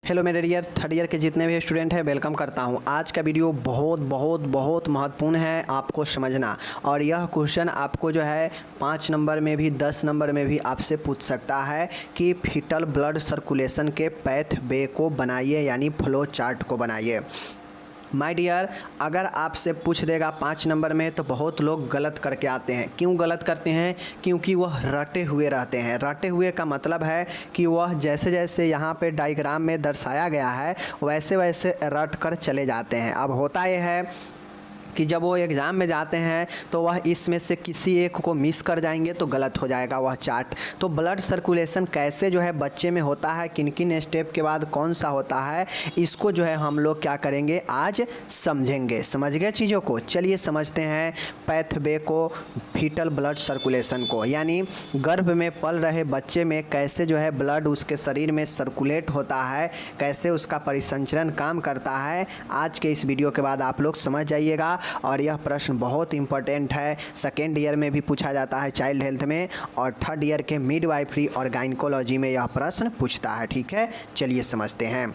Hello मेरे dear third year के जितने भी स्टूडेंट हैं वेलकम करता हूं। आज का वीडियो बहुत बहुत बहुत महत्वपूर्ण है आपको समझना, और यह क्वेश्चन आपको जो है 5 नंबर में भी 10 नंबर में भी आपसे पूछ सकता है कि फीटल ब्लड सर्कुलेशन के पैथ वे को बनाइए, यानी फ्लो चार्ट को बनाइए। माय डियर, अगर आपसे पूछ देगा 5 नंबर में तो बहुत लोग गलत करके आते हैं। क्यों गलत करते हैं? क्योंकि वह रटे हुए रहते हैं। रटे हुए का मतलब है कि वह जैसे जैसे यहाँ पे डायग्राम में दर्शाया गया है वैसे वैसे रट कर चले जाते हैं। अब होता यह है कि जब वो एग्ज़ाम में जाते हैं तो वह इसमें से किसी एक को मिस कर जाएंगे तो गलत हो जाएगा वह चार्ट। तो ब्लड सर्कुलेशन कैसे जो है बच्चे में होता है, किन किन स्टेप के बाद कौन सा होता है, इसको जो है हम लोग क्या करेंगे आज समझेंगे। समझ गए चीज़ों को? चलिए समझते हैं पैथवे को, फीटल ब्लड सर्कुलेशन को, यानी गर्भ में पल रहे बच्चे में कैसे जो है ब्लड उसके शरीर में सर्कुलेट होता है, कैसे उसका परिसंचरण काम करता है। आज के इस वीडियो के बाद आप लोग समझ जाइएगा। और यह प्रश्न बहुत इंपॉर्टेंट है, सेकेंड ईयर में भी पूछा जाता है चाइल्ड हेल्थ में, और थर्ड ईयर के मिडवाइफरी और गायनिकोलॉजी में यह प्रश्न पूछता है। ठीक है, चलिए समझते हैं।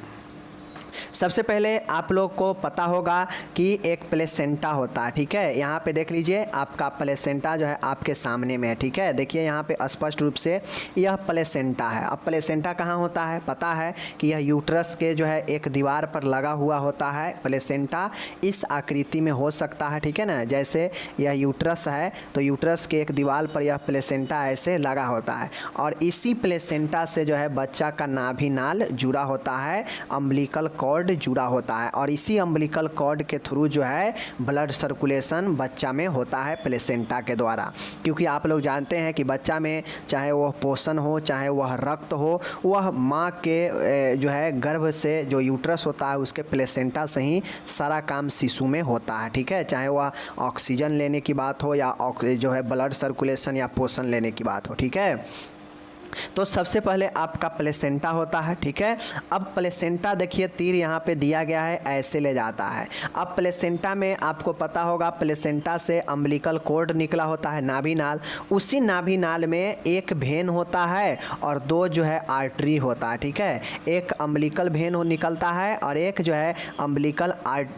सबसे पहले आप लोग को पता होगा कि एक प्लेसेंटा होता है। ठीक है, यहाँ पे देख लीजिए, आपका प्लेसेंटा जो है आपके सामने में है। ठीक है, देखिए यहाँ पे स्पष्ट रूप से यह प्लेसेंटा है। अब प्लेसेंटा कहाँ होता है? पता है कि यह यूट्रस के जो है एक दीवार पर लगा हुआ होता है। प्लेसेंटा इस आकृति में हो सकता है, ठीक है ना, जैसे यह यूट्रस है तो यूट्रस के एक दीवार पर यह प्लेसेंटा ऐसे लगा होता है, और इसी प्लेसेंटा से जो है बच्चा का नाभि नाल जुड़ा होता है, अम्बिलिकल कॉर्ड जुड़ा होता है, और इसी अम्बिलिकल कॉर्ड के थ्रू जो है ब्लड सर्कुलेशन बच्चा में होता है प्लेसेंटा के द्वारा। क्योंकि आप लोग जानते हैं कि बच्चा में चाहे वह पोषण हो चाहे वह रक्त हो, वह माँ के जो है गर्भ से जो यूट्रस होता है उसके प्लेसेंटा से ही सारा काम शिशु में होता है। ठीक है, चाहे वह ऑक्सीजन लेने की बात हो या जो है ब्लड सर्कुलेशन या पोषण लेने की बात हो। ठीक है, तो सबसे पहले आपका प्लेसेंटा होता है। ठीक है, अब प्लेसेंटा देखिए तीर यहाँ पे दिया गया है, ऐसे ले जाता है। अब प्लेसेंटा में आपको पता होगा प्लेसेंटा से अम्बिलिकल कॉर्ड निकला होता है, नाभि नाल। उसी नाभि नाल में एक वेन होता है और दो जो है आर्टरी होता है। ठीक है, एक अम्बिलिकल वेन निकलता है और एक जो है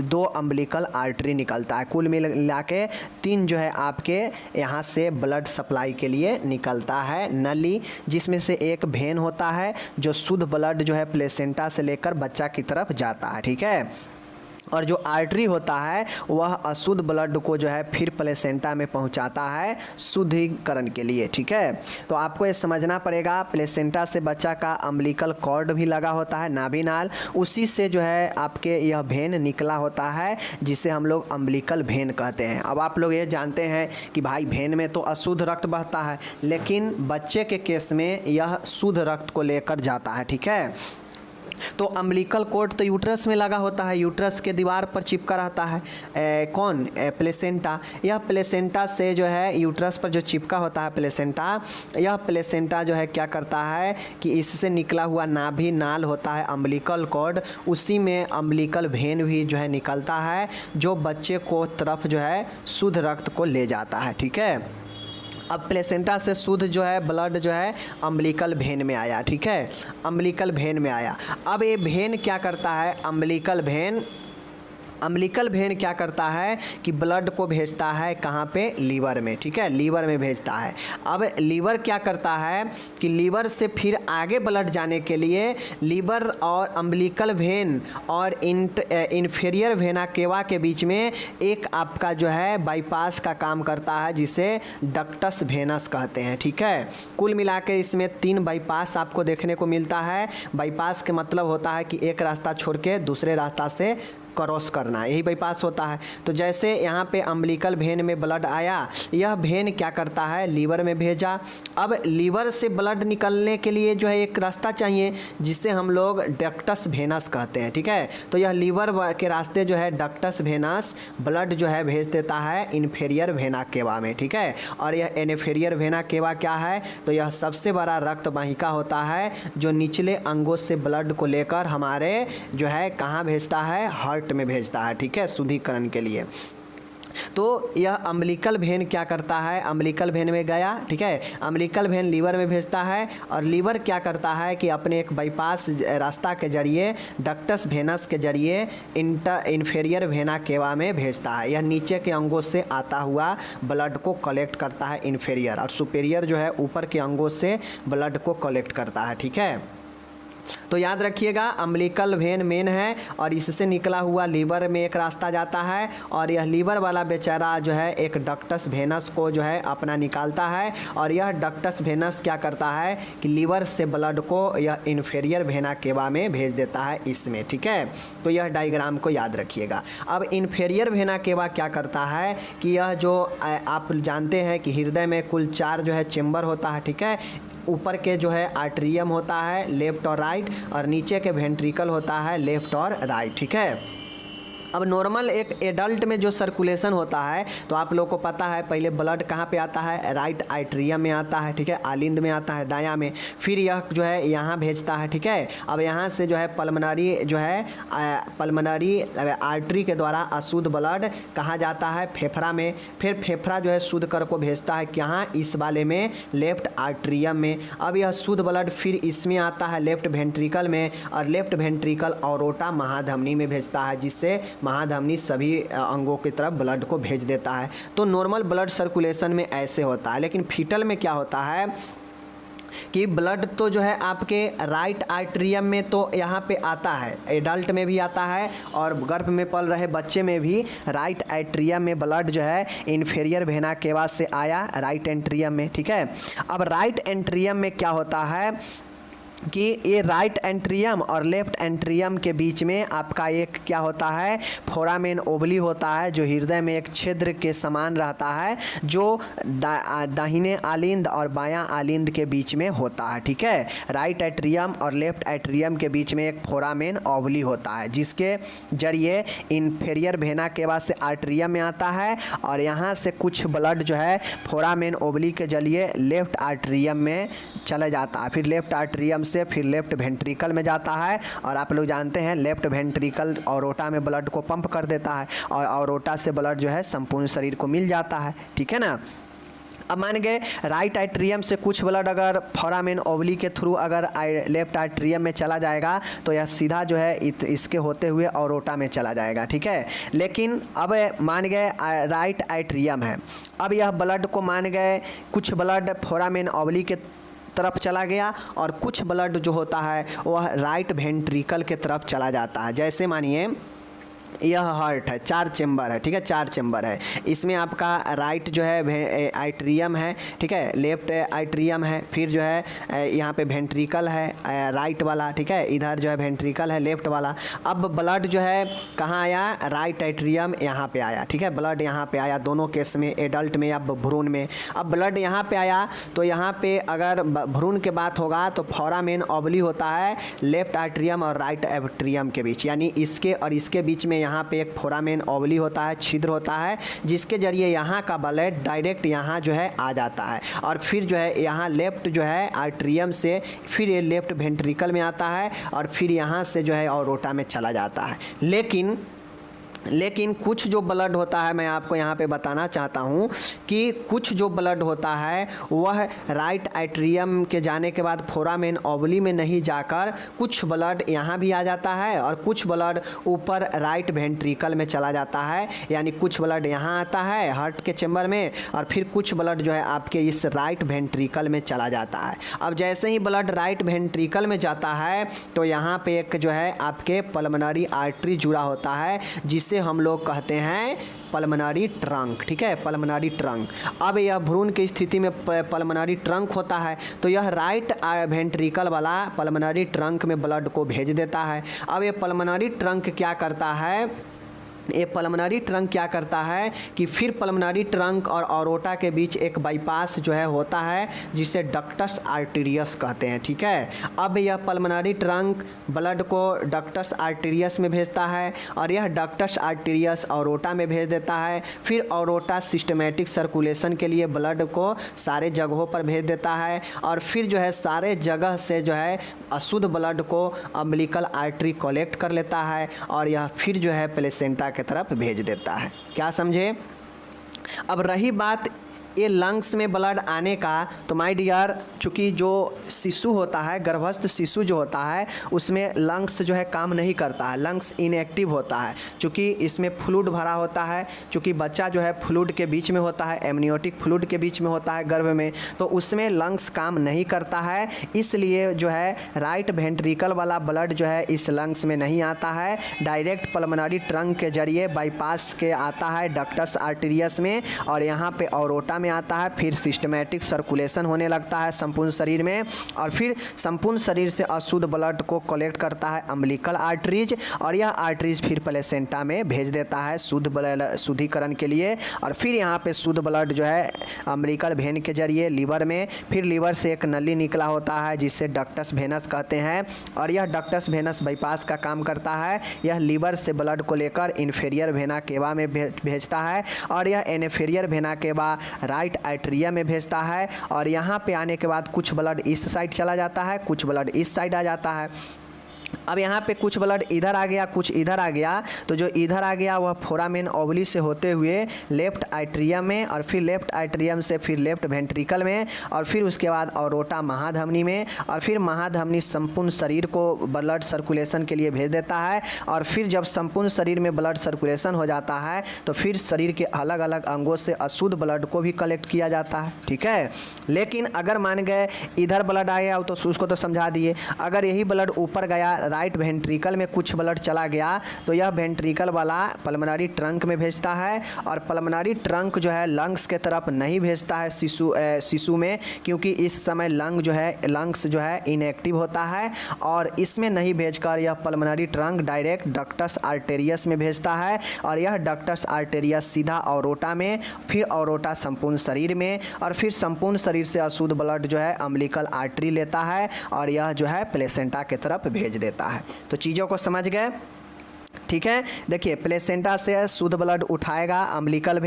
दो अम्बिलिकल आर्टरी निकलता है। कुल मिला के 3 जो है आपके यहाँ से ब्लड सप्लाई के लिए निकलता है नली, जिसमें से एक वेन होता है जो शुद्ध ब्लड जो है प्लेसेंटा से लेकर बच्चा की तरफ जाता है। ठीक है, और जो आर्टरी होता है वह अशुद्ध ब्लड को जो है फिर प्लेसेंटा में पहुंचाता है शुद्धिकरण के लिए। ठीक है, तो आपको ये समझना पड़ेगा प्लेसेंटा से बच्चा का अम्बिलिकल कॉर्ड भी लगा होता है, नाभि नाल, उसी से जो है आपके यह वेन निकला होता है जिसे हम लोग अम्बिलिकल वेन कहते हैं। अब आप लोग ये जानते हैं कि भाई वेन में तो अशुद्ध रक्त बहता है, लेकिन बच्चे के केस में यह शुद्ध रक्त को लेकर जाता है। ठीक है, तो अम्बिलिकल कॉर्ड तो यूट्रस में लगा होता है, यूट्रस के दीवार पर चिपका रहता है प्लेसेंटा। यह प्लेसेंटा से जो है यूट्रस पर जो चिपका होता है प्लेसेंटा, यह प्लेसेंटा जो है क्या करता है कि इससे निकला हुआ नाभि नाल होता है अम्बिलिकल कॉर्ड, उसी में अम्बिलिकल वेन भी जो है निकलता है जो बच्चे को तरफ जो है शुद्ध रक्त को ले जाता है। ठीक है, अब प्लेसेंटा से शुद्ध जो है ब्लड जो है अम्बिलिकल वेन में आया। ठीक है, अम्बिलिकल वेन में आया। अब ये वेन क्या करता है? अम्बिलिकल वेन क्या करता है कि ब्लड को भेजता है कहाँ पे? लीवर में। ठीक है, लीवर में भेजता है। अब लीवर क्या करता है कि लीवर से फिर आगे ब्लड जाने के लिए लीवर और अम्बिलिकल वेन और इन्फीरियर वेना केवा के बीच में एक आपका जो है बाईपास का काम करता है जिसे डक्टस वेनस कहते हैं। ठीक है, कुल मिला के इसमें 3 बाईपास आपको देखने को मिलता है। बाईपास के मतलब होता है कि एक रास्ता छोड़ के दूसरे रास्ता से क्रॉस करना, यही बाईपास होता है। तो जैसे यहाँ पे अम्बिलिकल वेन में ब्लड आया, यह वेन क्या करता है? लीवर में भेजा। अब लीवर से ब्लड निकलने के लिए जो है एक रास्ता चाहिए जिसे हम लोग डक्टस वेनस कहते हैं। ठीक है, तो यह लीवर के रास्ते जो है डक्टस वेनस ब्लड जो है भेज देता है इन्फीरियर वेना केवा में। ठीक है, और यह इन्फीरियर वेना केवा क्या है? तो यह सबसे बड़ा रक्त वाहिका होता है जो निचले अंगों से ब्लड को लेकर हमारे जो है कहाँ भेजता है? हार्ट में भेजता है। ठीक है, शुद्धिकरण के लिए। तो यह अम्बिलिकल वेन क्या करता है, अम्बिलिकल वेन में गया, ठीक है, अम्बिलिकल वेन लीवर में भेजता है और लीवर क्या करता है कि अपने एक बाईपास रास्ता के जरिए डक्टस वेनस के जरिए इन्फेरियर वेना केवा में भेजता है। यह नीचे के अंगों से आता हुआ ब्लड को कलेक्ट करता है इन्फेरियर, और सुपेरियर जो है ऊपर के अंगों से ब्लड को कलेक्ट करता है, ठीक है। तो याद रखिएगा अम्बिलिकल वेन मेन है और इससे निकला हुआ लीवर में एक रास्ता जाता है और यह लीवर वाला बेचारा जो है एक डक्टस वेनस को जो है अपना निकालता है और यह डक्टस वेनस क्या करता है कि लीवर से ब्लड को यह इन्फेरियर वेना केवा में भेज देता है इसमें, ठीक है। तो यह डायग्राम को याद रखिएगा। अब इन्फेरियर वेना केवा क्या करता है कि यह जो आप जानते हैं कि हृदय में कुल 4 जो है चेम्बर होता है, ठीक है। ऊपर के जो है आर्ट्रियम होता है लेफ्ट और राइट और नीचे के वेंट्रिकल होता है लेफ्ट और राइट, ठीक है। अब नॉर्मल एक एडल्ट में जो सर्कुलेशन होता है तो आप लोगों को पता है पहले ब्लड कहाँ पे आता है, राइट आर्ट्रियम में आता है, ठीक है, आलिंद में आता है दायां में, फिर यह जो है यहाँ भेजता है, ठीक है। अब यहाँ से जो है पल्मनरी जो है पल्मनरी आर्टरी के द्वारा अशुद्ध ब्लड कहाँ जाता है, फेफड़ा में, फिर फेफड़ा जो है शुद्ध कर को भेजता है यहाँ इस वाले में लेफ्ट आर्ट्रियम में। अब यह शुद्ध ब्लड फिर इसमें आता है लेफ्ट वेंट्रिकल में और लेफ्ट वेंट्रिकल औरोटा महाधमनी में भेजता है, जिससे महाधमनी सभी अंगों की तरफ ब्लड को भेज देता है। तो नॉर्मल ब्लड सर्कुलेशन में ऐसे होता है, लेकिन फीटल में क्या होता है कि ब्लड तो जो है आपके राइट आर्ट्रियम में तो यहाँ पे आता है, एडल्ट में भी आता है और गर्भ में पल रहे बच्चे में भी राइट आर्ट्रियम में ब्लड जो है इन्फेरियर वेना केवा से आया राइट एंट्रियम में, ठीक है। अब राइट एंट्रियम में क्या होता है कि ये राइट एंट्रियम और लेफ्ट एंट्रियम के बीच में आपका एक क्या होता है, फोरामेन ओवली होता है, जो हृदय में एक छिद्र के समान रहता है, जो दाहिने आलिंद और बायां आलिंद के बीच में होता है, ठीक है। राइट एट्रियम और लेफ्ट एट्रियम के बीच में एक फोरामेन ओवली होता है, जिसके जरिए इन्फेरियर वेना केवा से आर्ट्रियम में आता है और यहाँ से कुछ ब्लड जो है फोरामेन ओवली के जरिए लेफ्ट आर्ट्रियम में चला जाता है, फिर लेफ्ट आर्ट्रियम से फिर लेफ्ट वेंट्रिकल में जाता है और आप लोग जानते हैं लेफ्ट वेंट्रिकल औरोटा में ब्लड को पंप कर देता है और औरोटा से ब्लड जो है संपूर्ण शरीर को मिल जाता है, ठीक है ना। अब मान गए राइट आर्ट्रियम से कुछ ब्लड अगर फोरामेन ओवली के थ्रू अगर लेफ्ट आर्ट्रियम में चला जाएगा तो यह सीधा जो है इसके होते हुए औरोटा में चला जाएगा, ठीक है। लेकिन अब मान गए राइट आर्ट्रियम है, अब यह ब्लड को मान गए कुछ ब्लड फोरामेन ओवली के तरफ चला गया और कुछ ब्लड जो होता है वह राइट वेंट्रिकल के तरफ चला जाता है। जैसे मानिए यह हार्ट है, 4 चेम्बर है, ठीक है, 4 चेम्बर है, इसमें आपका राइट जो है आर्ट्रियम है, ठीक है, लेफ्ट आर्ट्रियम है, फिर जो है यहाँ पे वेंट्रिकल है राइट वाला, ठीक है, इधर जो है वेंट्रिकल है लेफ्ट वाला। अब ब्लड जो है कहाँ आया, राइट आर्ट्रियम यहाँ पे आया, ठीक है, ब्लड यहाँ पे आया दोनों केस में, एडल्ट में या भ्रूण में। अब ब्लड यहाँ पे आया तो यहाँ पे अगर भ्रूण के बात होगा तो फोरामेन ओवली होता है लेफ्ट आर्ट्रियम और राइट आर्ट्रियम के बीच, यानी इसके और इसके बीच में यहाँ पे एक फोरामेन ओवली होता है, छिद्र होता है, जिसके जरिए यहाँ का ब्लड डायरेक्ट यहाँ जो है आ जाता है और फिर जो है यहाँ लेफ्ट जो है आर्ट्रियम से फिर ये लेफ्ट वेंट्रिकल में आता है और फिर यहाँ से जो है औरोटा में चला जाता है। लेकिन कुछ जो ब्लड होता है मैं आपको यहाँ पे बताना चाहता हूँ कि कुछ जो ब्लड होता है वह राइट आर्ट्रियम के जाने के बाद फोरामेन ओवली में नहीं जाकर कुछ ब्लड यहाँ भी आ जाता है और कुछ ब्लड ऊपर राइट वेंट्रिकल में चला जाता है, यानी कुछ ब्लड यहाँ आता है हार्ट के चेम्बर में और फिर कुछ ब्लड जो है आपके इस राइट वेंट्रिकल में चला जाता है। अब जैसे ही ब्लड राइट वेंट्रिकल में जाता है तो यहाँ पे एक जो है आपके पल्मनरी आर्टरी जुड़ा होता है, जिससे हम लोग कहते हैं पल्मनरी ट्रंक, ठीक है, पल्मनरी ट्रंक। अब यह भ्रूण की स्थिति में पल्मनरी ट्रंक होता है तो यह राइट वेंट्रिकल वाला पल्मनरी ट्रंक में ब्लड को भेज देता है। अब ये पल्मनरी ट्रंक क्या करता है, ये पल्मनरी ट्रंक क्या करता है कि फिर पल्मनरी ट्रंक और औरोटा के बीच एक बाईपास जो है होता है जिसे डक्टस आर्टेरियस कहते हैं, ठीक है। अब यह पल्मनरी ट्रंक ब्लड को डक्टस आर्टेरियस में भेजता है और यह डक्टस आर्टेरियस औरोटा में भेज देता है, फिर औरोटा सिस्टमेटिक सर्कुलेशन के लिए ब्लड को सारे जगहों पर भेज देता है और फिर जो है सारे जगह से जो है अशुद्ध ब्लड को अम्बिलिकल आर्टरी कलेक्ट कर लेता है और यह फिर जो है प्लेसेंटा की तरफ भेज देता है। क्या समझे? अब रही बात ये लंग्स में ब्लड आने का, तो माय डियर, चूँकि जो शिशु होता है, गर्भस्थ शिशु जो होता है, उसमें लंग्स जो है काम नहीं करता है, लंग्स इनएक्टिव होता है, चूँकि इसमें फ्लूइड भरा होता है, चूँकि बच्चा जो है फ्लूइड के बीच में होता है, एमनियोटिक फ्लूइड के बीच में होता है गर्भ में, तो उसमें लंग्स काम नहीं करता है। इसलिए जो है राइट वेंट्रिकल वाला ब्लड जो है इस लंग्स में नहीं आता है, डायरेक्ट पल्मोनरी ट्रंक के जरिए बाईपास के आता है डक्टस आर्टेरियस में, और यहाँ पे ऑरोटा में आता है, फिर सिस्टमैटिक सर्कुलेशन होने लगता है संपूर्ण शरीर में, और फिर संपूर्ण शरीर से अशुद्ध ब्लड को कलेक्ट करता है अम्बिलिकल आर्टरीज, और यह आर्टरीज फिर प्लेसेंटा में भेज देता है शुद्ध ब्लड शुद्धिकरण के लिए, और फिर यहाँ पे शुद्ध ब्लड जो है अम्बिलिकल वेन के जरिए लीवर में, फिर लीवर से एक नली निकला होता है जिसे डक्टस वेनस कहते हैं, और यह डक्टस वेनस बाईपास का काम करता है। यह लीवर से ब्लड को लेकर इन्फीरियर वेना केवा में भेजता है, और यह inferior vena cava right atrium में भेजता है, और यहाँ पे आने के बाद कुछ ब्लड इस साइड चला जाता है, कुछ ब्लड इस साइड आ जाता है। अब यहाँ पे कुछ ब्लड इधर आ गया, कुछ इधर आ गया, तो जो इधर आ गया वह फोरामेन ओवली से होते हुए लेफ्ट एट्रियम में, और फिर लेफ्ट एट्रियम से फिर लेफ्ट वेंट्रिकल में, और फिर उसके बाद ऑरोटा महाधमनी में, और फिर महाधमनी संपूर्ण शरीर को ब्लड सर्कुलेशन के लिए भेज देता है। और फिर जब संपूर्ण शरीर में ब्लड सर्कुलेशन हो जाता है तो फिर शरीर के अलग अलग अंगों से अशुद्ध ब्लड को भी कलेक्ट किया जाता है, ठीक है। लेकिन अगर मान गए इधर ब्लड आया तो उसको तो समझा दिए, अगर यही ब्लड ऊपर गया राइट वेंट्रिकल में कुछ ब्लड चला गया तो यह वेंट्रिकल वाला पल्मोनरी ट्रंक में भेजता है, और पल्मोनरी ट्रंक जो है लंग्स के तरफ नहीं भेजता है शिशु में, क्योंकि इस समय लंग्स जो है इनएक्टिव होता है, और इसमें नहीं भेजकर यह पल्मोनरी ट्रंक डायरेक्ट डक्टस आर्टेरियस में भेजता है, और यह डक्टस आर्टेरियस सीधा ऑरोटा में, फिर ऑरोटा संपूर्ण शरीर में, और फिर संपूर्ण शरीर से अशुद्ध ब्लड जो है अम्बिलिकल आर्टरी लेता है, और यह जो है प्लेसेंटा के तरफ भेज देता है। तो चीज़ों को समझ गए, ठीक है। देखिए प्लेसेंटा से शुद्ध ब्लड उठाएगा अम्बिलिकल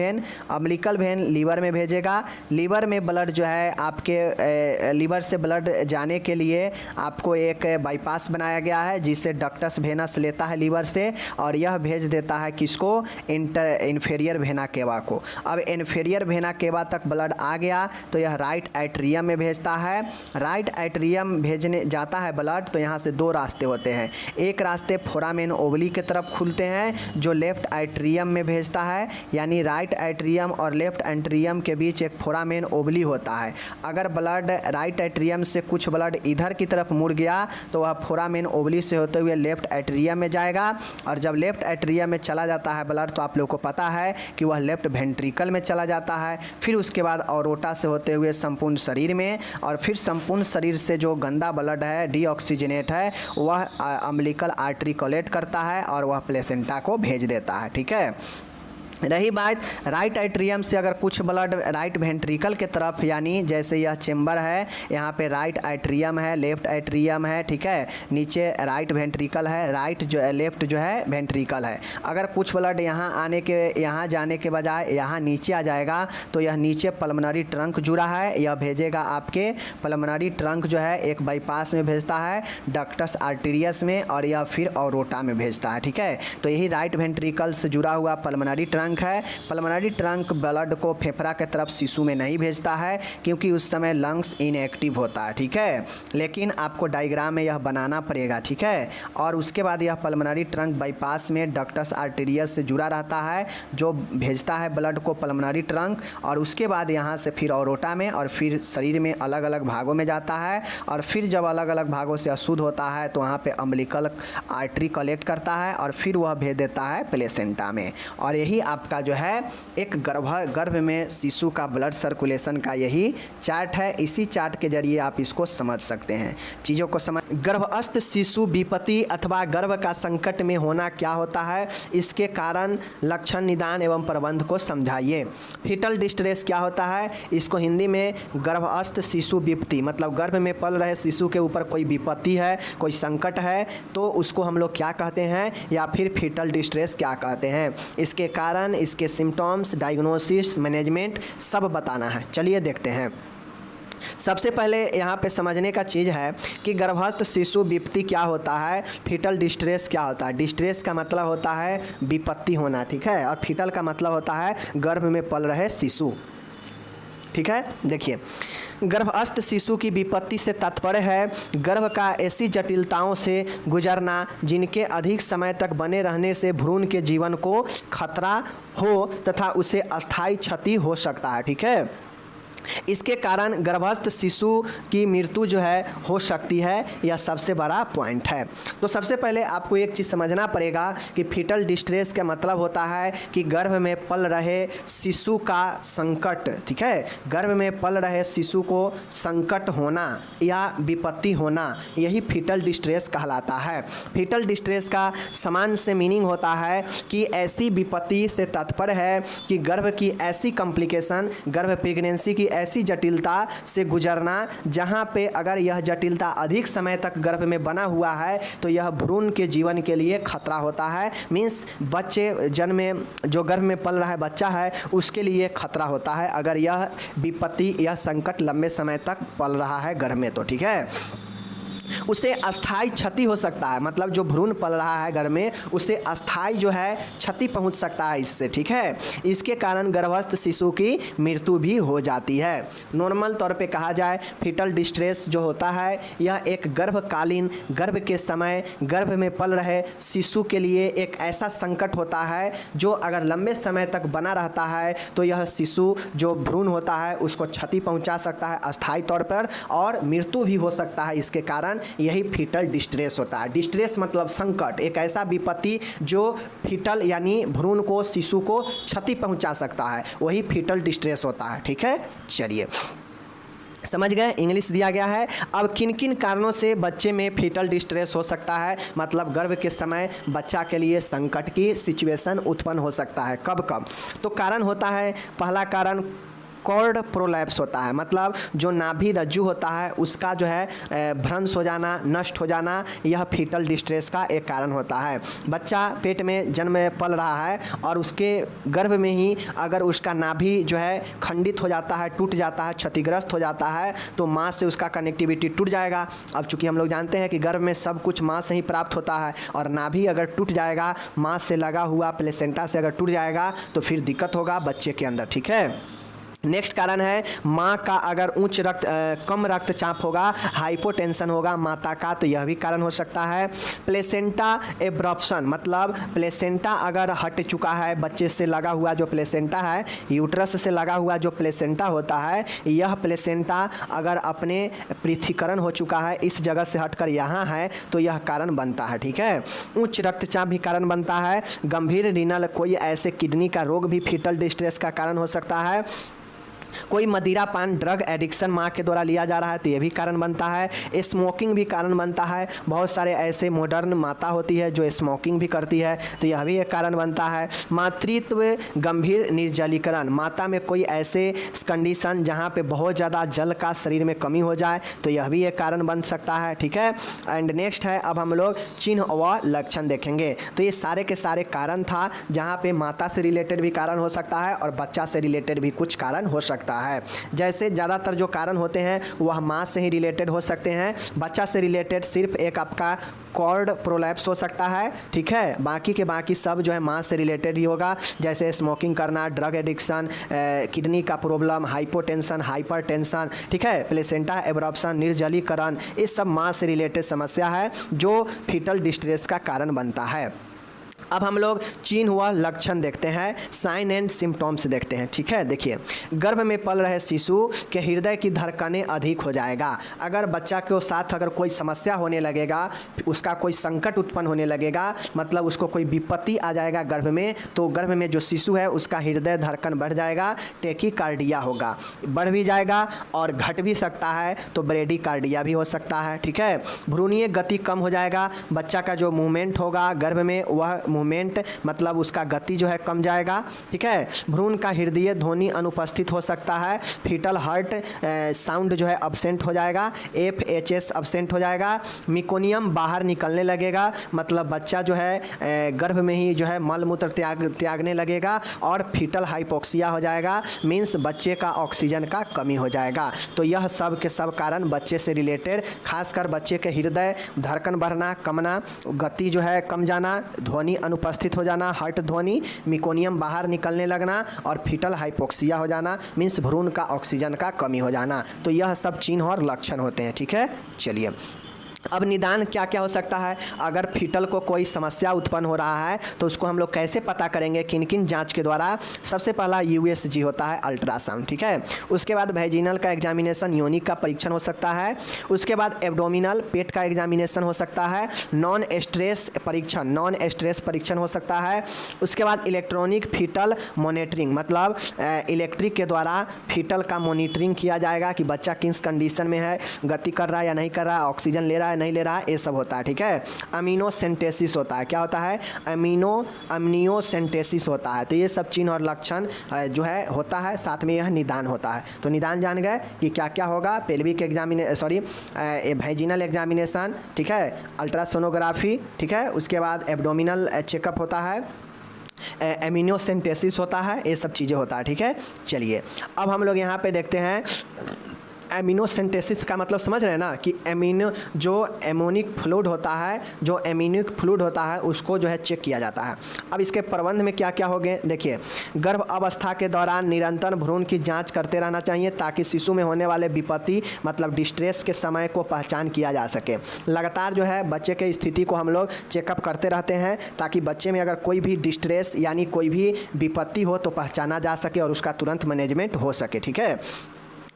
वेन लीवर में भेजेगा, लीवर में ब्लड जो है आपके लीवर से ब्लड जाने के लिए आपको एक बाईपास बनाया गया है जिसे डक्टस वेनस लेता है लीवर से, और यह भेज देता है किसको, इन्फीरियर वेना केवा को। अब इन्फीरियर वेना केवा तक ब्लड आ गया तो यह राइट एट्रियम में भेजता है, राइट एट्रियम भेजने जाता है ब्लड, तो यहाँ से दो रास्ते होते हैं, एक रास्ते फोरामेन ओवली के तरफ खुलते हैं जो लेफ्ट एट्रियम में भेजता है, यानी राइट एट्रियम और लेफ्ट एट्रियम के बीच एक फोरामेन ओवली होता है। अगर ब्लड राइट एट्रियम से कुछ ब्लड इधर की तरफ मुड़ गया तो वह फोरामेन ओवली से होते हुए लेफ्ट एट्रियम में जाएगा, और जब लेफ्ट एट्रियम में चला जाता है ब्लड तो आप लोग को पता है कि वह लेफ्ट वेंट्रिकल में चला जाता है, फिर उसके बाद ऑरोटा से होते हुए संपूर्ण शरीर में, और फिर संपूर्ण शरीर से जो गंदा ब्लड है डीऑक्सीजनेट है वह अम्बिलिकल आर्टरी कलेक्ट करता है और वह प्लेसेंटा को भेज देता है, ठीक है। रही बात राइट एट्रियम से अगर कुछ ब्लड राइट वेंट्रिकल के तरफ, यानी जैसे यह चेम्बर है, यहाँ पे राइट एट्रियम है, लेफ्ट एट्रियम है, ठीक है, नीचे राइट वेंट्रिकल है, राइट जो है लेफ्ट जो है वेंट्रिकल है, अगर कुछ ब्लड यहाँ जाने के बजाय यहाँ नीचे आ जाएगा तो यह नीचे पल्मोनरी ट्रंक जुड़ा है, यह भेजेगा आपके पल्मोनरी ट्रंक जो है एक बाईपास में भेजता है डक्टस आर्टेरियस में, और यह फिर ऑरोटा में भेजता है, ठीक है। तो यही राइट वेंट्रिकल से जुड़ा हुआ पल्मोनरी ट्रंक है। पल्मोनरी ट्रंक ब्लड को फेफड़ा के तरफ शिशु में नहीं भेजता है क्योंकि उस समय लंग्स इनएक्टिव होता है, ठीक है, लेकिन आपको डायग्राम में यह बनाना पड़ेगा, ठीक है। और उसके बाद यह पल्मोनरी ट्रंक बाईपास में डक्टस आर्टेरियस से जुड़ा रहता है जो भेजता है ब्लड को पल्मोनरी ट्रंक, और उसके बाद यहाँ से फिर ऑरोटा में, और फिर शरीर में अलग अलग भागों में जाता है, और फिर जब अलग अलग भागों से अशुद्ध होता है तो वहाँ पे अम्बिलिकल आर्टरी कलेक्ट करता है और फिर वह भेज देता है प्लेसेंटा में। और यही आपका जो है एक गर्भ में शिशु का ब्लड सर्कुलेशन का यही चार्ट है, इसी चार्ट के जरिए आप इसको समझ सकते हैं, चीज़ों को समझ। गर्भस्थ शिशु विपत्ति अथवा गर्भ का संकट में होना क्या होता है, इसके कारण लक्षण निदान एवं प्रबंध को समझाइए। फीटल डिस्ट्रेस क्या होता है, इसको हिंदी में गर्भस्थ शिशु विपत्ति, मतलब गर्भ में पल रहे शिशु के ऊपर कोई विपत्ति है, कोई संकट है तो उसको हम लोग क्या कहते हैं, या फिर फीटल डिस्ट्रेस क्या कहते हैं, इसके कारण, इसके सिम्टम्स, डायग्नोसिस, मैनेजमेंट सब बताना है। चलिए देखते हैं। सबसे पहले यहाँ पे समझने का चीज़ है कि गर्भस्थ शिशु विपत्ति क्या होता है, फीटल डिस्ट्रेस क्या होता है। डिस्ट्रेस का मतलब होता है विपत्ति होना, ठीक है, और फीटल का मतलब होता है गर्भ में पल रहे शिशु, ठीक है। देखिए, गर्भस्थ शिशु की विपत्ति से तात्पर्य है गर्भ का ऐसी जटिलताओं से गुजरना जिनके अधिक समय तक बने रहने से भ्रूण के जीवन को खतरा हो तथा उसे अस्थायी क्षति हो सकता है, ठीक है। इसके कारण गर्भस्थ शिशु की मृत्यु जो है हो सकती है, यह सबसे बड़ा पॉइंट है। तो सबसे पहले आपको एक चीज़ समझना पड़ेगा कि फीटल डिस्ट्रेस का मतलब होता है कि गर्भ में पल रहे शिशु का संकट, ठीक है, गर्भ में पल रहे शिशु को संकट होना या विपत्ति होना, यही फीटल डिस्ट्रेस कहलाता है। फीटल डिस्ट्रेस का समान से मीनिंग होता है कि ऐसी विपत्ति से तात्पर्य है कि गर्भ की ऐसी कॉम्प्लिकेशन, गर्भ प्रेगनेंसी की ऐसी जटिलता से गुजरना जहां पे अगर यह जटिलता अधिक समय तक गर्भ में बना हुआ है तो यह भ्रूण के जीवन के लिए खतरा होता है। मीन्स बच्चे जन्म में जो गर्भ में पल रहा है बच्चा है उसके लिए खतरा होता है अगर यह विपत्ति, यह संकट लंबे समय तक पल रहा है गर्भ में, तो ठीक है। उसे अस्थायी क्षति हो सकता है, मतलब जो भ्रूण पल रहा है घर में उसे अस्थायी जो है क्षति पहुंच सकता है इससे, ठीक है। इसके कारण गर्भस्थ शिशु की मृत्यु भी हो जाती है। नॉर्मल तौर पे कहा जाए फीटल डिस्ट्रेस जो होता है यह एक गर्भकालीन, गर्भ के समय गर्भ में पल रहे शिशु के लिए एक ऐसा संकट होता है जो अगर लंबे समय तक बना रहता है तो यह शिशु जो भ्रूण होता है उसको क्षति पहुँचा सकता है अस्थायी तौर पर और मृत्यु भी हो सकता है। इसके कारण यही फीटल डिस्ट्रेस होता है। डिस्ट्रेस मतलब संकट, एक ऐसा विपत्ति जो फीटल यानी भ्रूण को, शिशु को क्षति पहुंचा सकता है, वही फीटल डिस्ट्रेस होता है, ठीक है। चलिए समझ गए, इंग्लिश दिया गया है। अब किन किन कारणों से बच्चे में फीटल डिस्ट्रेस हो सकता है, मतलब गर्भ के समय बच्चा के लिए संकट की सिचुएशन उत्पन्न हो सकता है, कब कब। तो कारण होता है, पहला कारण कॉर्ड प्रोलैप्स होता है, मतलब जो नाभि रज्जु होता है उसका जो है भ्रंश हो जाना, नष्ट हो जाना, यह फीटल डिस्ट्रेस का एक कारण होता है। बच्चा पेट में जन्म में पल रहा है और उसके गर्भ में ही अगर उसका नाभि जो है खंडित हो जाता है, टूट जाता है, क्षतिग्रस्त हो जाता है तो माँ से उसका कनेक्टिविटी टूट जाएगा। अब चूँकि हम लोग जानते हैं कि गर्भ में सब कुछ माँ से ही प्राप्त होता है और नाभि अगर टूट जाएगा, माँ से लगा हुआ प्लेसेंटा से अगर टूट जाएगा तो फिर दिक्कत होगा बच्चे के अंदर, ठीक है। नेक्स्ट कारण है माँ का अगर कम रक्तचाप होगा, हाइपोटेंशन होगा माता का, तो यह भी कारण हो सकता है। प्लेसेंटा एब्रप्शन, मतलब प्लेसेंटा अगर हट चुका है, बच्चे से लगा हुआ जो प्लेसेंटा है, यूट्रस से लगा हुआ जो प्लेसेंटा होता है, यह प्लेसेंटा अगर अपने पृथक्करण हो चुका है, इस जगह से हटकर यहाँ है, तो यह कारण बनता है, ठीक है। उच्च रक्तचाप भी कारण बनता है। गंभीर रीनल, कोई ऐसे किडनी का रोग भी फीटल डिस्ट्रेस का कारण हो सकता है। कोई मदिरापान, ड्रग एडिक्शन माँ के द्वारा लिया जा रहा है तो ये भी कारण बनता है। स्मोकिंग भी कारण बनता है, बहुत सारे ऐसे मॉडर्न माता होती है जो स्मोकिंग भी करती है तो यह भी एक कारण बनता है। मातृत्व गंभीर निर्जलीकरण, माता में कोई ऐसे कंडीशन जहाँ पे बहुत ज़्यादा जल का शरीर में कमी हो जाए तो यह भी एक कारण बन सकता है, ठीक है। एंड नेक्स्ट है, अब हम लोग चिन्ह व लक्षण देखेंगे। तो ये सारे के सारे कारण था जहाँ पे माता से रिलेटेड भी कारण हो सकता है और बच्चा से रिलेटेड भी कुछ कारण हो सकता है। जैसे ज़्यादातर जो कारण होते हैं वह माँ से ही रिलेटेड हो सकते हैं, बच्चा से रिलेटेड सिर्फ एक आपका कॉर्ड प्रोलैप्स हो सकता है, ठीक है। बाकी के बाकी सब जो है माँ से रिलेटेड ही होगा, जैसे स्मोकिंग करना, ड्रग एडिक्शन, किडनी का प्रॉब्लम, हाइपोटेंशन, हाइपरटेंशन, ठीक है, प्लेसेंटा एब्रप्शन, निर्जलीकरण, ये सब माँ से रिलेटेड समस्या है जो फीटल डिस्ट्रेस का कारण बनता है। अब हम लोग चिन्ह व लक्षण देखते हैं, साइन एंड सिम्टम्स देखते हैं, ठीक है। देखिए, गर्भ में पल रहे शिशु के हृदय की धड़कनें अधिक हो जाएगा। अगर बच्चा के साथ अगर कोई समस्या होने लगेगा, उसका कोई संकट उत्पन्न होने लगेगा, मतलब उसको कोई विपत्ति आ जाएगा गर्भ में, तो गर्भ में जो शिशु है उसका हृदय धड़कन बढ़ जाएगा, टेकीकार्डिया होगा, बढ़ भी जाएगा और घट भी सकता है तो ब्रेडीकार्डिया भी हो सकता है, ठीक है। भ्रूणीय गति कम हो जाएगा, बच्चा का जो मूवमेंट होगा गर्भ में वह मूवमेंट मतलब उसका गति जो है कम जाएगा, ठीक है। भ्रूण का हृदय ध्वनि अनुपस्थित हो सकता है, फीटल हार्ट साउंड जो है अब्सेंट हो जाएगा, FHS अब्सेंट हो जाएगा, मिकोनियम बाहर निकलने लगेगा मतलब बच्चा जो है गर्भ में ही जो है मल मूत्र त्यागने लगेगा, और फीटल हाइपोक्सिया हो जाएगा, मीन्स बच्चे का ऑक्सीजन का कमी हो जाएगा। तो यह सब के सब कारण बच्चे से रिलेटेड, खासकर बच्चे के हृदय धड़कन बढ़ना, कमना, गति जो है कम जाना, ध्वनि अनुपस्थित हो जाना, हार्ट ध्वनि, मिकोनियम बाहर निकलने लगना और फीटल हाइपोक्सिया हो जाना, मीन्स भ्रूण का ऑक्सीजन का कमी हो जाना। तो यह सब चिन्ह और लक्षण होते हैं, ठीक है। चलिए अब निदान क्या क्या हो सकता है। अगर फीटल को कोई समस्या उत्पन्न हो रहा है तो उसको हम लोग कैसे पता करेंगे, किन किन जांच के द्वारा। सबसे पहला USG होता है, अल्ट्रासाउंड, ठीक है। उसके बाद वेजिनल का एग्जामिनेशन, योनि का परीक्षण हो सकता है। उसके बाद एब्डोमिनल, पेट का एग्जामिनेशन हो सकता है। नॉन स्ट्रेस परीक्षण हो सकता है। उसके बाद इलेक्ट्रॉनिक फीटल मॉनिटरिंग मतलब इलेक्ट्रिक के द्वारा फीटल का मॉनिटरिंग किया जाएगा कि बच्चा किस कंडीशन में है, गति कर रहा है या नहीं कर रहा है, ऑक्सीजन ले रहा है नहीं ले रहा है, ये सब होता है, ठीक है। अमीनोसेंटेसिस होता है, क्या होता है, अमीनोसेंटेसिस होता है। तो ये सब चिन्ह और लक्षण जो है होता है, साथ में यह निदान होता है। तो निदान जान गए कि क्या क्या होगा, पेल्विक वेजिनल एग्जामिनेशन, ठीक है, अल्ट्रासोनोग्राफी, ठीक है। उसके बाद एब्डोमिनल चेकअप होता है, एमिनोसेंटेसिस होता है, ये सब चीज़ें होता है, ठीक है। चलिए अब हम लोग यहाँ पे देखते हैं एमिनोसेंटेसिस का मतलब समझ रहे हैं ना, कि जो एमोनिक फ्लूइड होता है उसको जो है चेक किया जाता है। अब इसके प्रबंध में क्या क्या हो गए देखिए। गर्भ अवस्था के दौरान निरंतर भ्रूण की जांच करते रहना चाहिए ताकि शिशु में होने वाले विपत्ति मतलब डिस्ट्रेस के समय को पहचान किया जा सके। लगातार जो है बच्चे के स्थिति को हम लोग चेकअप करते रहते हैं ताकि बच्चे में अगर कोई भी डिस्ट्रेस यानी कोई भी विपत्ति हो तो पहचाना जा सके और उसका तुरंत मैनेजमेंट हो सके, ठीक है।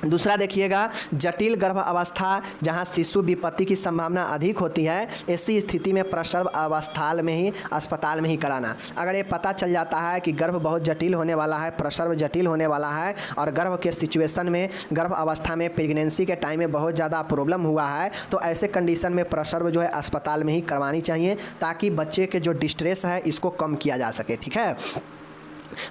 दूसरा देखिएगा, जटिल गर्भ अवस्था जहां शिशु विपत्ति की संभावना अधिक होती है, ऐसी स्थिति में प्रसव अस्पताल में ही कराना। अगर ये पता चल जाता है कि गर्भ बहुत जटिल होने वाला है, प्रसव जटिल होने वाला है और गर्भ के सिचुएशन में, गर्भ अवस्था में, प्रेगनेंसी के टाइम में बहुत ज़्यादा प्रॉब्लम हुआ है, तो ऐसे कंडीशन में प्रसव जो है अस्पताल में ही करवानी चाहिए ताकि बच्चे के जो डिस्ट्रेस है इसको कम किया जा सके, ठीक है।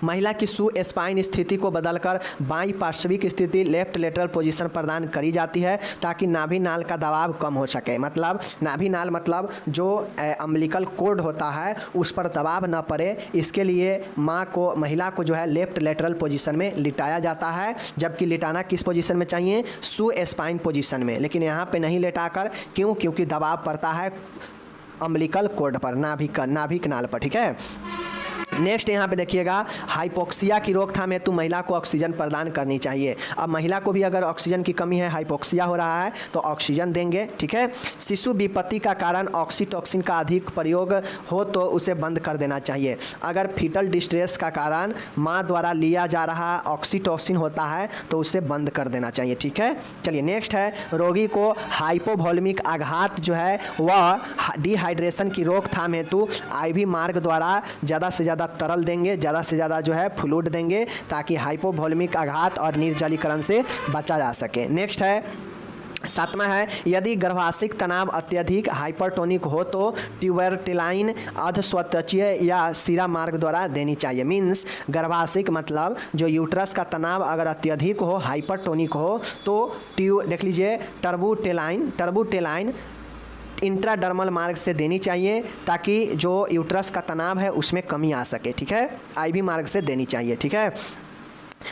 महिला की स्पाइन स्थिति को बदलकर बाईं पार्श्विक स्थिति लेफ्ट लेटरल पोजीशन प्रदान करी जाती है ताकि नाभि नाल का दबाव कम हो सके। मतलब नाभि नाल मतलब जो अम्बिलिकल कॉर्ड होता है उस पर दबाव न पड़े, इसके लिए महिला को जो है लेफ्ट लेटरल पोजीशन में लिटाया जाता है, जबकि लिटाना किस पोजीशन में चाहिए, स्पाइन पोजीशन में। लेकिन यहाँ पे नहीं लेटाकर, क्योंकि दबाव पड़ता है अम्बिलिकल कॉर्ड पर, नाभिक नाल पर, ठीक है। नेक्स्ट यहाँ पे देखिएगा, हाइपोक्सिया की रोकथाम हेतु महिला को ऑक्सीजन प्रदान करनी चाहिए। अब महिला को भी अगर ऑक्सीजन की कमी है, हाइपोक्सिया हो रहा है तो ऑक्सीजन देंगे, ठीक है। शिशु विपत्ति का कारण ऑक्सीटोसिन का अधिक प्रयोग हो तो उसे बंद कर देना चाहिए। अगर फीटल डिस्ट्रेस का कारण माँ द्वारा लिया जा रहा ऑक्सीटोसिन होता है तो उसे बंद कर देना चाहिए, ठीक है। चलिए नेक्स्ट है, रोगी को हाइपोवॉल्यूमिक आघात जो है वह डिहाइड्रेशन की रोकथाम हेतु IV मार्ग द्वारा ज़्यादा से ज़्यादा तरल देंगे, ज़्यादा से ज़्यादा जो है फ्लूइड देंगे ताकि हाइपोवॉल्यूमिक आघात और निर्जलीकरण से बचा जा सके। नेक्स्ट है, सातवां है, यदि गर्भाशयिक तनाव अत्यधिक हाइपरटोनिक हो तो ट्यूबरटेलाइन अधस्वत्वचीय या सीरा मार्ग द्वारा देनी चाहिए। मीन्स गर्भाशयिक मतलब जो यूट्रस का तनाव अगर अत्यधिक हो, हाइपरटोनिक हो तो देख लीजिए टर्बुटेलाइन इंट्राडर्मल मार्ग से देनी चाहिए ताकि जो यूट्रस का तनाव है उसमें कमी आ सके, ठीक है। IV मार्ग से देनी चाहिए, ठीक है।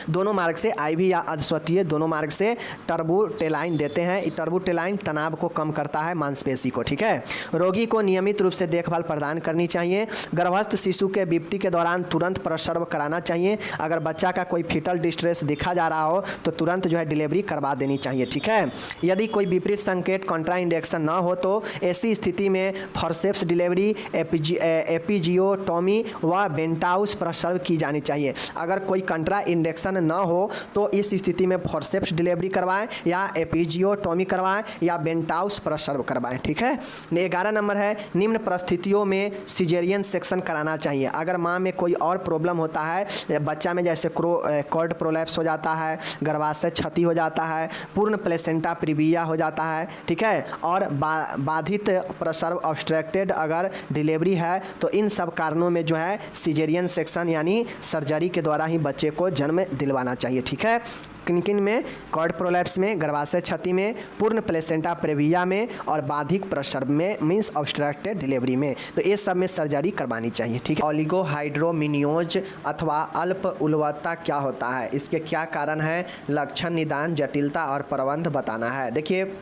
दोनों मार्ग से IV या अधस्वतीय दोनों मार्ग से टर्बुटेलाइन देते हैं। टर्बुटेलाइन तनाव को कम करता है मांसपेशी को, ठीक है। रोगी को नियमित रूप से देखभाल प्रदान करनी चाहिए। गर्भस्थ शिशु के विपत्ति के दौरान तुरंत प्रसव कराना चाहिए। अगर बच्चा का कोई फीटल डिस्ट्रेस देखा जा रहा हो तो तुरंत जो है डिलीवरी करवा देनी चाहिए, ठीक है। यदि कोई विपरीत संकेत कॉन्ट्राइंडेक्शन न हो तो ऐसी स्थिति में फॉरसेप्स डिलीवरी, एपिजियोटोमी व बेंटाउस प्रसव की जानी चाहिए। अगर कोई कंट्रा इंडेक्शन सेक्शन ना हो तो इस स्थिति में फोर्सेप्स डिलीवरी करवाएं या एपिजियोटोमी करवाएं या बेंटाउस प्रसव करवाएं। ठीक है। 11 नंबर है, निम्न परिस्थितियों में सिजेरियन सेक्शन कराना चाहिए। अगर माँ में कोई और प्रॉब्लम होता है, बच्चा में जैसे कॉर्ड प्रोलैप्स हो जाता है, गर्भाशय क्षति हो जाता है, पूर्ण प्लेसेंटा प्रीविया हो जाता है, ठीक है, और बाधित प्रसव ऑब्स्ट्रक्टेड अगर डिलीवरी है, तो इन सब कारणों में जो है सिजेरियन सेक्शन यानी सर्जरी के द्वारा ही बच्चे को जन्म दिलवाना चाहिए। ठीक है। किन किन में? कॉर्ड प्रोलैप्स में, गर्भाशय क्षति में, पूर्ण प्लेसेंटा प्रीविया में और बाधिक प्रसव में मीन्स ऑब्स्ट्रक्टेड डिलीवरी में, तो ये सब में सर्जरी करवानी चाहिए। ठीक है। ओलिगोहाइड्रोमिनियोज अथवा अल्प उलवत्ता क्या होता है, इसके क्या कारण है, लक्षण, निदान, जटिलता और प्रबंध बताना है। देखिए,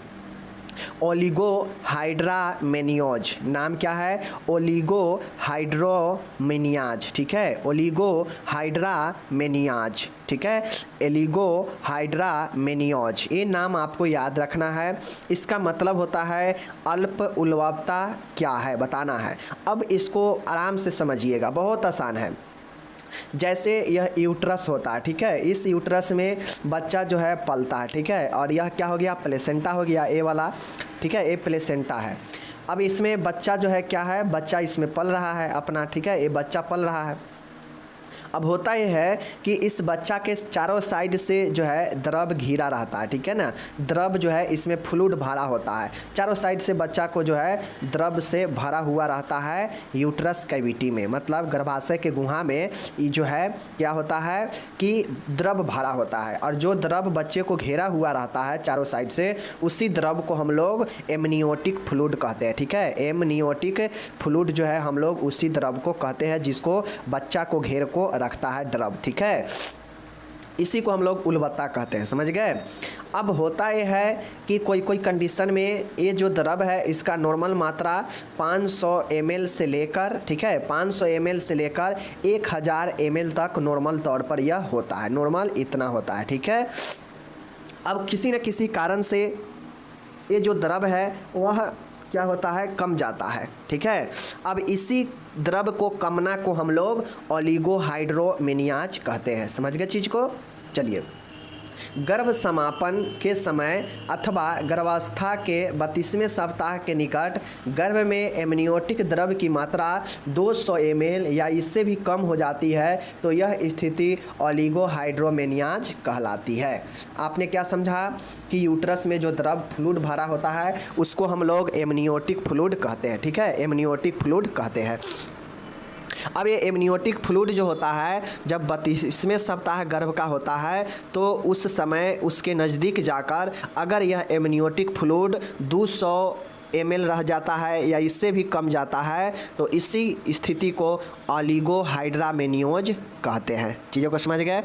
ओलिगोहाइड्रामेनियोज नाम क्या है, ओलिगोहाइड्रोमेनियाज। ठीक है, ओलिगोहाइड्रामेनियाज, ठीक है, एलिगोहाइड्रामेनियोज, ये नाम आपको याद रखना है। इसका मतलब होता है अल्प उलवत्ता क्या है बताना है। अब इसको आराम से समझिएगा, बहुत आसान है। जैसे यह यूट्रस होता है, ठीक है, इस यूट्रस में बच्चा जो है पलता है, ठीक है, और यह क्या हो गया, प्लेसेंटा हो गया, ए वाला, ठीक है, ए प्लेसेंटा है। अब इसमें बच्चा जो है क्या है, बच्चा इसमें पल रहा है अपना, ठीक है, ये बच्चा पल रहा है। अब होता यह है कि इस बच्चा के चारों साइड से जो है द्रव घिरा रहता है, ठीक है ना, द्रव जो है इसमें फ्लूइड भरा होता है, चारों साइड से बच्चा को जो है द्रव से भरा हुआ रहता है यूट्रस कैविटी में, मतलब गर्भाशय के गुहा में ये जो है क्या होता है कि द्रव भरा होता है, और जो द्रव बच्चे को घेरा हुआ रहता है चारों साइड से, उसी द्रव को हम लोग एमनियोटिक फ्लूइड कहते हैं। ठीक है, एमनियोटिक फ्लूइड जो है हम लोग उसी द्रव को कहते हैं जिसको बच्चा को घेर को रखता है द्रव। ठीक है, इसी को हम लोग उलवत्ता कहते हैं, समझ गए। अब होता यह है कि कोई कोई कंडीशन में ये जो द्रव है इसका नॉर्मल मात्रा 500 ml से लेकर, ठीक है, 500 ml से लेकर 1000 ml तक नॉर्मल तौर पर यह होता है, नॉर्मल इतना होता है। ठीक है। अब किसी न किसी कारण से ये जो द्रव है वह क्या होता है, कम जाता है। ठीक है। अब इसी द्रव को कमना को हम लोग ओलिगोहाइड्रोमेनियाज कहते हैं, समझ गए चीज़ को। चलिए, गर्भ समापन के समय अथवा गर्भावस्था के 32वें सप्ताह के निकट गर्भ में एमनियोटिक द्रव की मात्रा 200 ml या इससे भी कम हो जाती है तो यह स्थिति ओलिगोहाइड्रोमेनियाज कहलाती है। आपने क्या समझा कि यूट्रस में जो द्रव फ्लूइड भरा होता है उसको हम लोग एमनियोटिक फ्लूइड कहते हैं। ठीक है, एमनियोटिक फ्लूइड कहते हैं। अब ये एमनियोटिक फ्लूइड जो होता है जब 32वें सप्ताह गर्भ का होता है तो उस समय उसके नज़दीक जाकर अगर यह एमनियोटिक फ्लूइड 200 ml रह जाता है या इससे भी कम जाता है तो इसी स्थिति को ओलिगोहाइड्रामेनियोज कहते हैं। चीज़ों को समझ गए।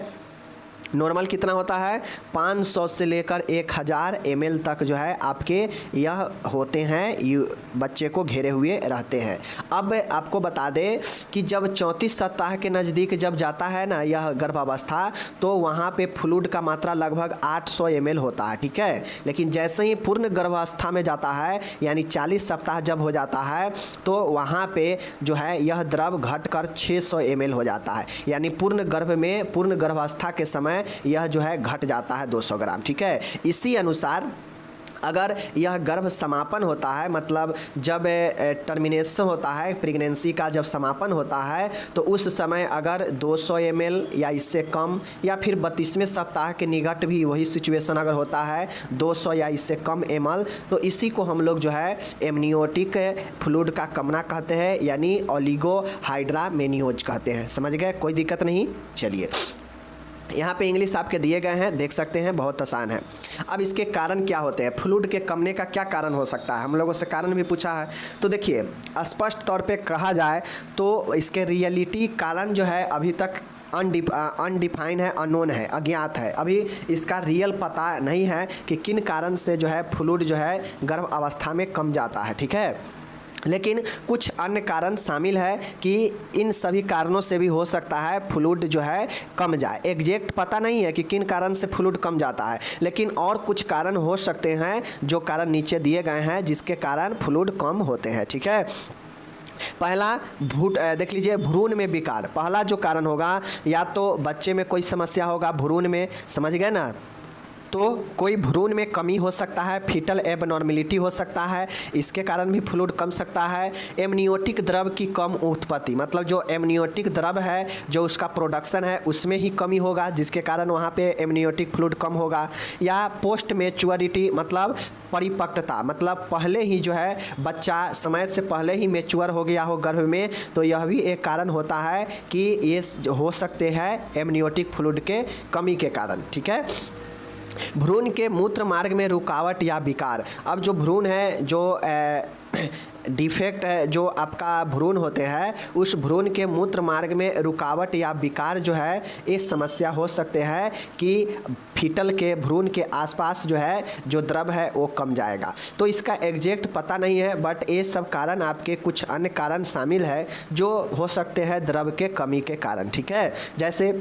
नॉर्मल कितना होता है, 500 से लेकर 1000 ml तक जो है आपके यह होते हैं, बच्चे को घेरे हुए रहते हैं। अब आपको बता दें कि जब 34 सप्ताह के नज़दीक जब जाता है ना यह गर्भावस्था तो वहाँ पे फ्लूइड का मात्रा लगभग 800 ml होता है। ठीक है, लेकिन जैसे ही पूर्ण गर्भावस्था में जाता है यानी 40 सप्ताह जब हो जाता है तो वहाँ पे जो है यह द्रव घटकर 600 ml हो जाता है, यानी पूर्ण गर्भावस्था के समय यह जो है घट जाता है 200 ग्राम। ठीक है, इसी अनुसार अगर यह गर्भ समापन होता है, मतलब जब टर्मिनेशन होता है प्रेगनेंसी का, जब समापन होता है तो उस समय अगर 200 ml या इससे कम या फिर 32वें सप्ताह के निकट भी वही सिचुएशन अगर होता है 200 या इससे कम ml तो इसी को हम लोग जो है एमनियोटिक फ्लूइड का कमना कहते हैं यानी ओलिगोहाइड्रामेनियोज कहते हैं। समझ गए, कोई दिक्कत नहीं। चलिए, यहाँ पे इंग्लिश आपके दिए गए हैं, देख सकते हैं, बहुत आसान है। अब इसके कारण क्या होते हैं, फ्लूइड के कमने का क्या कारण हो सकता है, हम लोगों से कारण भी पूछा है। तो देखिए, स्पष्ट तौर पे कहा जाए तो इसके रियलिटी कारण जो है अभी तक अनडिफाइन है, अननोन है, अज्ञात है। अभी इसका रियल पता नहीं है कि किन कारण से जो है फ्लूइड जो है गर्भ अवस्था में कम जाता है। ठीक है, लेकिन कुछ अन्य कारण शामिल है कि इन सभी कारणों से भी हो सकता है फ्लूइड जो है कम जाए। एग्जैक्ट पता नहीं है कि किन कारण से फ्लूइड कम जाता है, लेकिन और कुछ कारण हो सकते हैं जो कारण नीचे दिए गए हैं जिसके कारण फ्लूइड कम होते हैं। ठीक है, पहला देख लीजिए भ्रूण में विकार। पहला जो कारण होगा या तो बच्चे में कोई समस्या होगा भ्रूण में, समझ गए ना, तो कोई भ्रूण में कमी हो सकता है, फीटल एबनॉर्मेलिटी हो सकता है, इसके कारण भी फ्लूइड कम सकता है। एमनियोटिक द्रव की कम उत्पत्ति, मतलब जो एमनियोटिक द्रव है जो उसका प्रोडक्शन है उसमें ही कमी होगा, जिसके कारण वहाँ पे एमनियोटिक फ्लूइड कम होगा। या पोस्ट मैच्योरिटी, मतलब परिपक्वता, मतलब पहले ही जो है बच्चा समय से पहले ही मैच्योर हो गया हो गर्भ में, तो यह भी एक कारण होता है कि ये हो सकते हैं एमनियोटिक फ्लूइड के कमी के कारण। ठीक है। भ्रूण के मूत्र मार्ग में रुकावट या विकार। अब जो भ्रूण है, जो डिफेक्ट है, जो आपका भ्रूण होते हैं, उस भ्रूण के मूत्र मार्ग में रुकावट या विकार जो है, ये समस्या हो सकते हैं कि फीटल के भ्रूण के आसपास जो है जो द्रव है वो कम जाएगा। तो इसका एग्जैक्ट पता नहीं है, बट ये सब कारण आपके कुछ अन्य कारण शामिल है जो हो सकते हैं द्रव के कमी के कारण। ठीक है। जैसे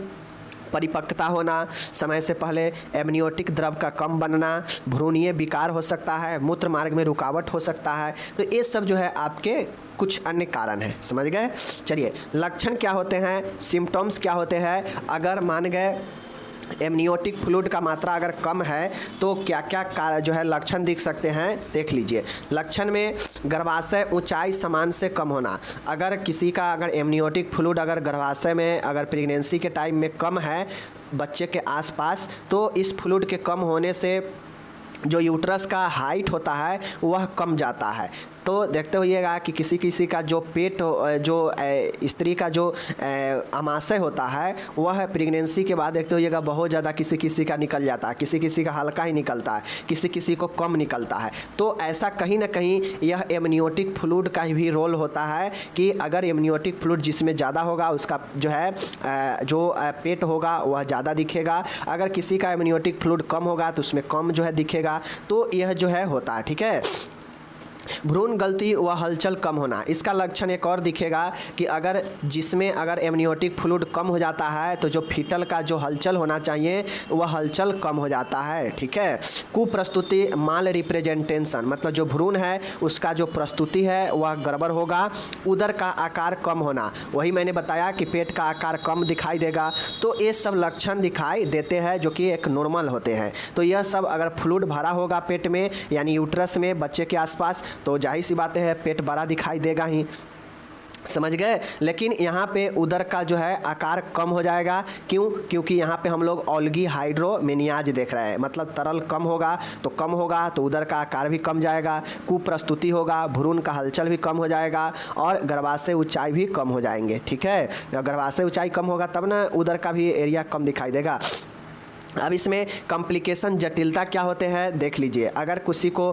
परिपक्वता होना, समय से पहले एमनियोटिक द्रव का कम बनना, भ्रूणीय विकार हो सकता है, मूत्र मार्ग में रुकावट हो सकता है। तो ये सब जो है आपके कुछ अन्य कारण हैं, समझ गए। चलिए, लक्षण क्या होते हैं, सिम्टम्स क्या होते हैं। अगर मान गए एमनियोटिक फ्लूइड का मात्रा अगर कम है तो क्या क्या जो है लक्षण दिख सकते हैं, देख लीजिए। लक्षण में गर्भाशय ऊंचाई समान से कम होना। अगर किसी का अगर एमनियोटिक फ्लूइड अगर गर्भाशय में अगर प्रेगनेंसी के टाइम में कम है बच्चे के आसपास, तो इस फ्लूइड के कम होने से जो यूट्रस का हाइट होता है वह कम जाता है। तो देखते होइएगा कि किसी किसी का जो पेट जो स्त्री का जो आमाशय होता है वह प्रेगनेंसी के बाद देखते होइएगा बहुत ज़्यादा किसी किसी का निकल जाता है, किसी किसी का हल्का ही निकलता है, किसी किसी को कम निकलता है। तो ऐसा कहीं ना कहीं यह एमनियोटिक फ्लूइड का भी रोल होता है कि अगर एमनियोटिक फ्लूइड जिसमें ज़्यादा होगा उसका जो है जो पेट होगा वह ज़्यादा दिखेगा। अगर किसी का एमनियोटिक फ्लूइड कम होगा तो उसमें कम जो है दिखेगा। तो यह जो है होता है। ठीक है। भ्रूण गलती व हलचल कम होना। इसका लक्षण एक और दिखेगा कि अगर जिसमें अगर एमनियोटिक फ्लूइड कम हो जाता है तो जो फीटल का जो हलचल होना चाहिए वह हलचल कम हो जाता है। ठीक है। कुप्रस्तुति माल रिप्रेजेंटेशन, मतलब जो भ्रूण है उसका जो प्रस्तुति है वह गड़बड़ होगा। उदर का आकार कम होना, वही मैंने बताया कि पेट का आकार कम दिखाई देगा। तो ये सब लक्षण दिखाई देते हैं जो कि एक नॉर्मल होते हैं। तो यह सब अगर फ्लूइड भरा होगा पेट में यानी यूट्रस में बच्चे के आसपास तो जाहिर सी बात है पेट बड़ा दिखाई देगा ही, समझ गए। लेकिन यहाँ पे उदर का जो है आकार कम हो जाएगा। क्यों? क्योंकि यहाँ पे हम लोग ऑल्गी हाइड्रोमेनियाज देख रहे हैं, मतलब तरल कम होगा तो उदर का आकार भी कम जाएगा, कुप्रस्तुति होगा, भ्रूण का हलचल भी कम हो जाएगा और गर्भाशय ऊंचाई भी कम हो जाएंगे। ठीक है। गर्भाशय ऊंचाई कम होगा तब ना उदर का भी एरिया कम दिखाई देगा। अब इसमें कॉम्प्लिकेशन जटिलता क्या होते हैं देख लीजिए। अगर किसी को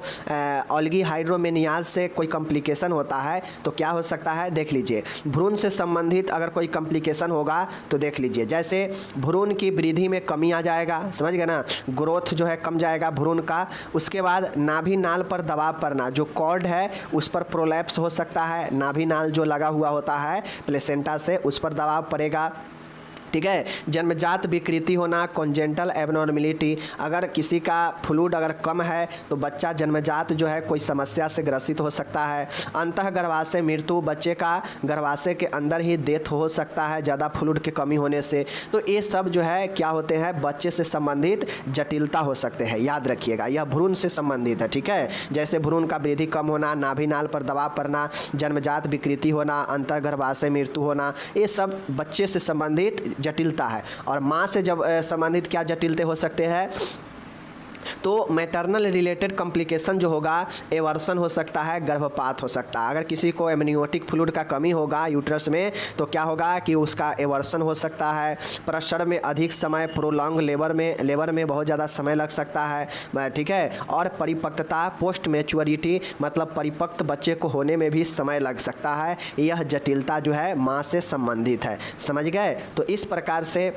ऑल्गी हाइड्रोमेनियाज से कोई कॉम्प्लिकेशन होता है तो क्या हो सकता है देख लीजिए। भ्रूण से संबंधित अगर कोई कॉम्प्लिकेशन होगा तो देख लीजिए, जैसे भ्रूण की वृद्धि में कमी आ जाएगा, समझ गए ना, ग्रोथ जो है कम जाएगा भ्रूण का। उसके बाद नाभि नाल पर दबाव पड़ना, जो कॉर्ड है उस पर प्रोलैप्स हो सकता है, नाभि नाल जो लगा हुआ होता है प्लेसेंटा से उस पर दबाव पड़ेगा। ठीक है। जन्मजात विकृति होना, कॉन्जेंटल एबनॉर्मेलिटी, अगर किसी का फ्लूइड अगर कम है तो बच्चा जन्मजात जो है कोई समस्या से ग्रसित हो सकता है। अंतः गर्भाशय मृत्यु, बच्चे का गर्भाशय के अंदर ही डेथ हो सकता है ज़्यादा फ्लूइड की कमी होने से। तो ये सब जो है क्या होते हैं बच्चे से संबंधित जटिलता हो सकते हैं, याद रखिएगा यह भ्रूण से संबंधित है। ठीक है। जैसे भ्रूण का वृद्धि कम होना, नाभि नाल पर दबाव पड़ना, जन्मजात विकृति होना, अंतः गर्भाशय मृत्यु होना, ये सब बच्चे से संबंधित जटिलता है। और माँ से जब संबंधित क्या जटिलते हो सकते हैं तो मैटरनल रिलेटेड कॉम्प्लिकेशन जो होगा, एवर्सन हो सकता है, गर्भपात हो सकता है। अगर किसी को एमनियोटिक फ्लूइड का कमी होगा यूट्रस में तो क्या होगा कि उसका एवर्सन हो सकता है। प्रसव में अधिक समय, प्रोलॉन्ग लेबर में बहुत ज़्यादा समय लग सकता है। ठीक है। और परिपक्वता, पोस्ट मैच्योरिटी, मतलब परिपक्व बच्चे को होने में भी समय लग सकता है। यह जटिलता जो है माँ से संबंधित है, समझ गए। तो इस प्रकार से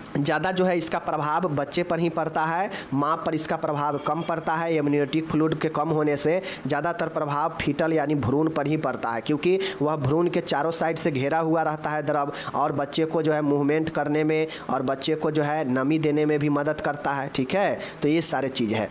ज़्यादा जो है इसका प्रभाव बच्चे पर ही पड़ता है, माँ पर इसका प्रभाव कम पड़ता है। एमनियोटिक फ्लूइड के कम होने से ज़्यादातर प्रभाव फीटल यानी भ्रूण पर ही पड़ता है, क्योंकि वह भ्रूण के चारों साइड से घेरा हुआ रहता है द्रव और बच्चे को जो है मूवमेंट करने में और बच्चे को जो है नमी देने में भी मदद करता है। ठीक है। तो ये सारे चीज़ है।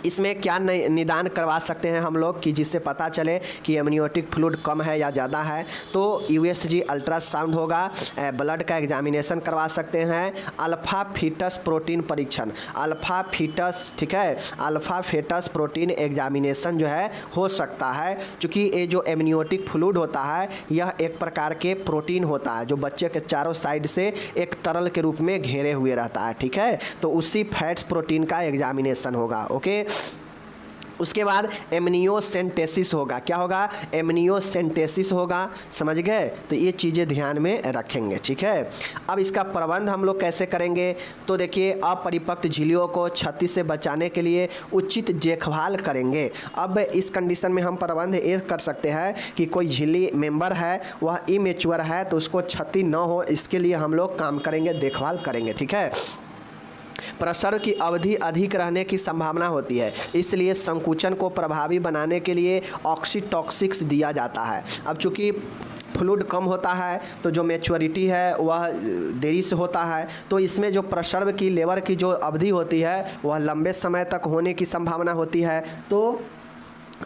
इसमें क्या निदान करवा सकते हैं हम लोग कि जिससे पता चले कि एमनियोटिक फ्लूइड कम है या ज़्यादा है, तो यूएसजी अल्ट्रासाउंड होगा, ब्लड का एग्जामिनेशन करवा सकते हैं, अल्फ़ा फीटस प्रोटीन परीक्षण, अल्फ़ा फीटस, ठीक है, अल्फ़ा फीटस प्रोटीन एग्जामिनेशन जो है हो सकता है, क्योंकि ये जो एमनियोटिक फ्लूइड होता है यह एक प्रकार के प्रोटीन होता है जो बच्चे के चारों साइड से एक तरल के रूप में घेरे हुए रहता है, ठीक है, तो उसी फैट्स प्रोटीन का एग्जामिनेशन होगा। ओके, उसके बाद एमनियोसेंटेसिस होगा। क्या होगा? एमनियोसेंटेसिस होगा, समझ गए? तो ये चीज़ें ध्यान में रखेंगे, ठीक है। अब इसका प्रबंध हम लोग कैसे करेंगे? तो देखिए, अपरिपक्व झिल्लियों को क्षति से बचाने के लिए उचित देखभाल करेंगे। अब इस कंडीशन में हम प्रबंध ये कर सकते हैं कि कोई झिल्ली मेंबर है वह इमेच्योर है तो उसको क्षति न हो, इसके लिए हम लोग काम करेंगे, देखभाल करेंगे, ठीक है। प्रसरण की अवधि अधिक रहने की संभावना होती है, इसलिए संकुचन को प्रभावी बनाने के लिए ऑक्सीटॉक्सिक्स दिया जाता है। अब चूँकि फ्लूइड कम होता है तो जो मैच्योरिटी है वह देरी से होता है, तो इसमें जो प्रसरण की लेबर की जो अवधि होती है वह लंबे समय तक होने की संभावना होती है। तो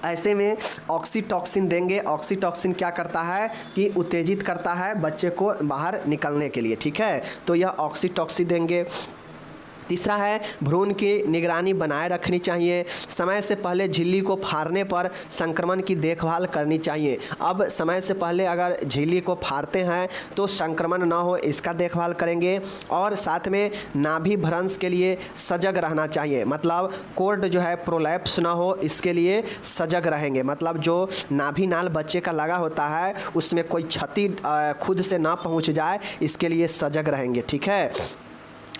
ऐसे में ऑक्सीटॉक्सिन देंगे। ऑक्सीटॉक्सिन क्या करता है कि उत्तेजित करता है बच्चे को बाहर निकलने के लिए, ठीक है, तो यह ऑक्सीटॉक्सिन देंगे। तीसरा है भ्रूण की निगरानी बनाए रखनी चाहिए। समय से पहले झिल्ली को फाड़ने पर संक्रमण की देखभाल करनी चाहिए। अब समय से पहले अगर झिल्ली को फाड़ते हैं तो संक्रमण ना हो, इसका देखभाल करेंगे। और साथ में नाभि भ्रंश के लिए सजग रहना चाहिए, मतलब कोर्ड जो है प्रोलैप्स ना हो, इसके लिए सजग रहेंगे। मतलब जो नाभि नाल बच्चे का लगा होता है उसमें कोई क्षति खुद से ना पहुंच जाए, इसके लिए सजग रहेंगे, ठीक है।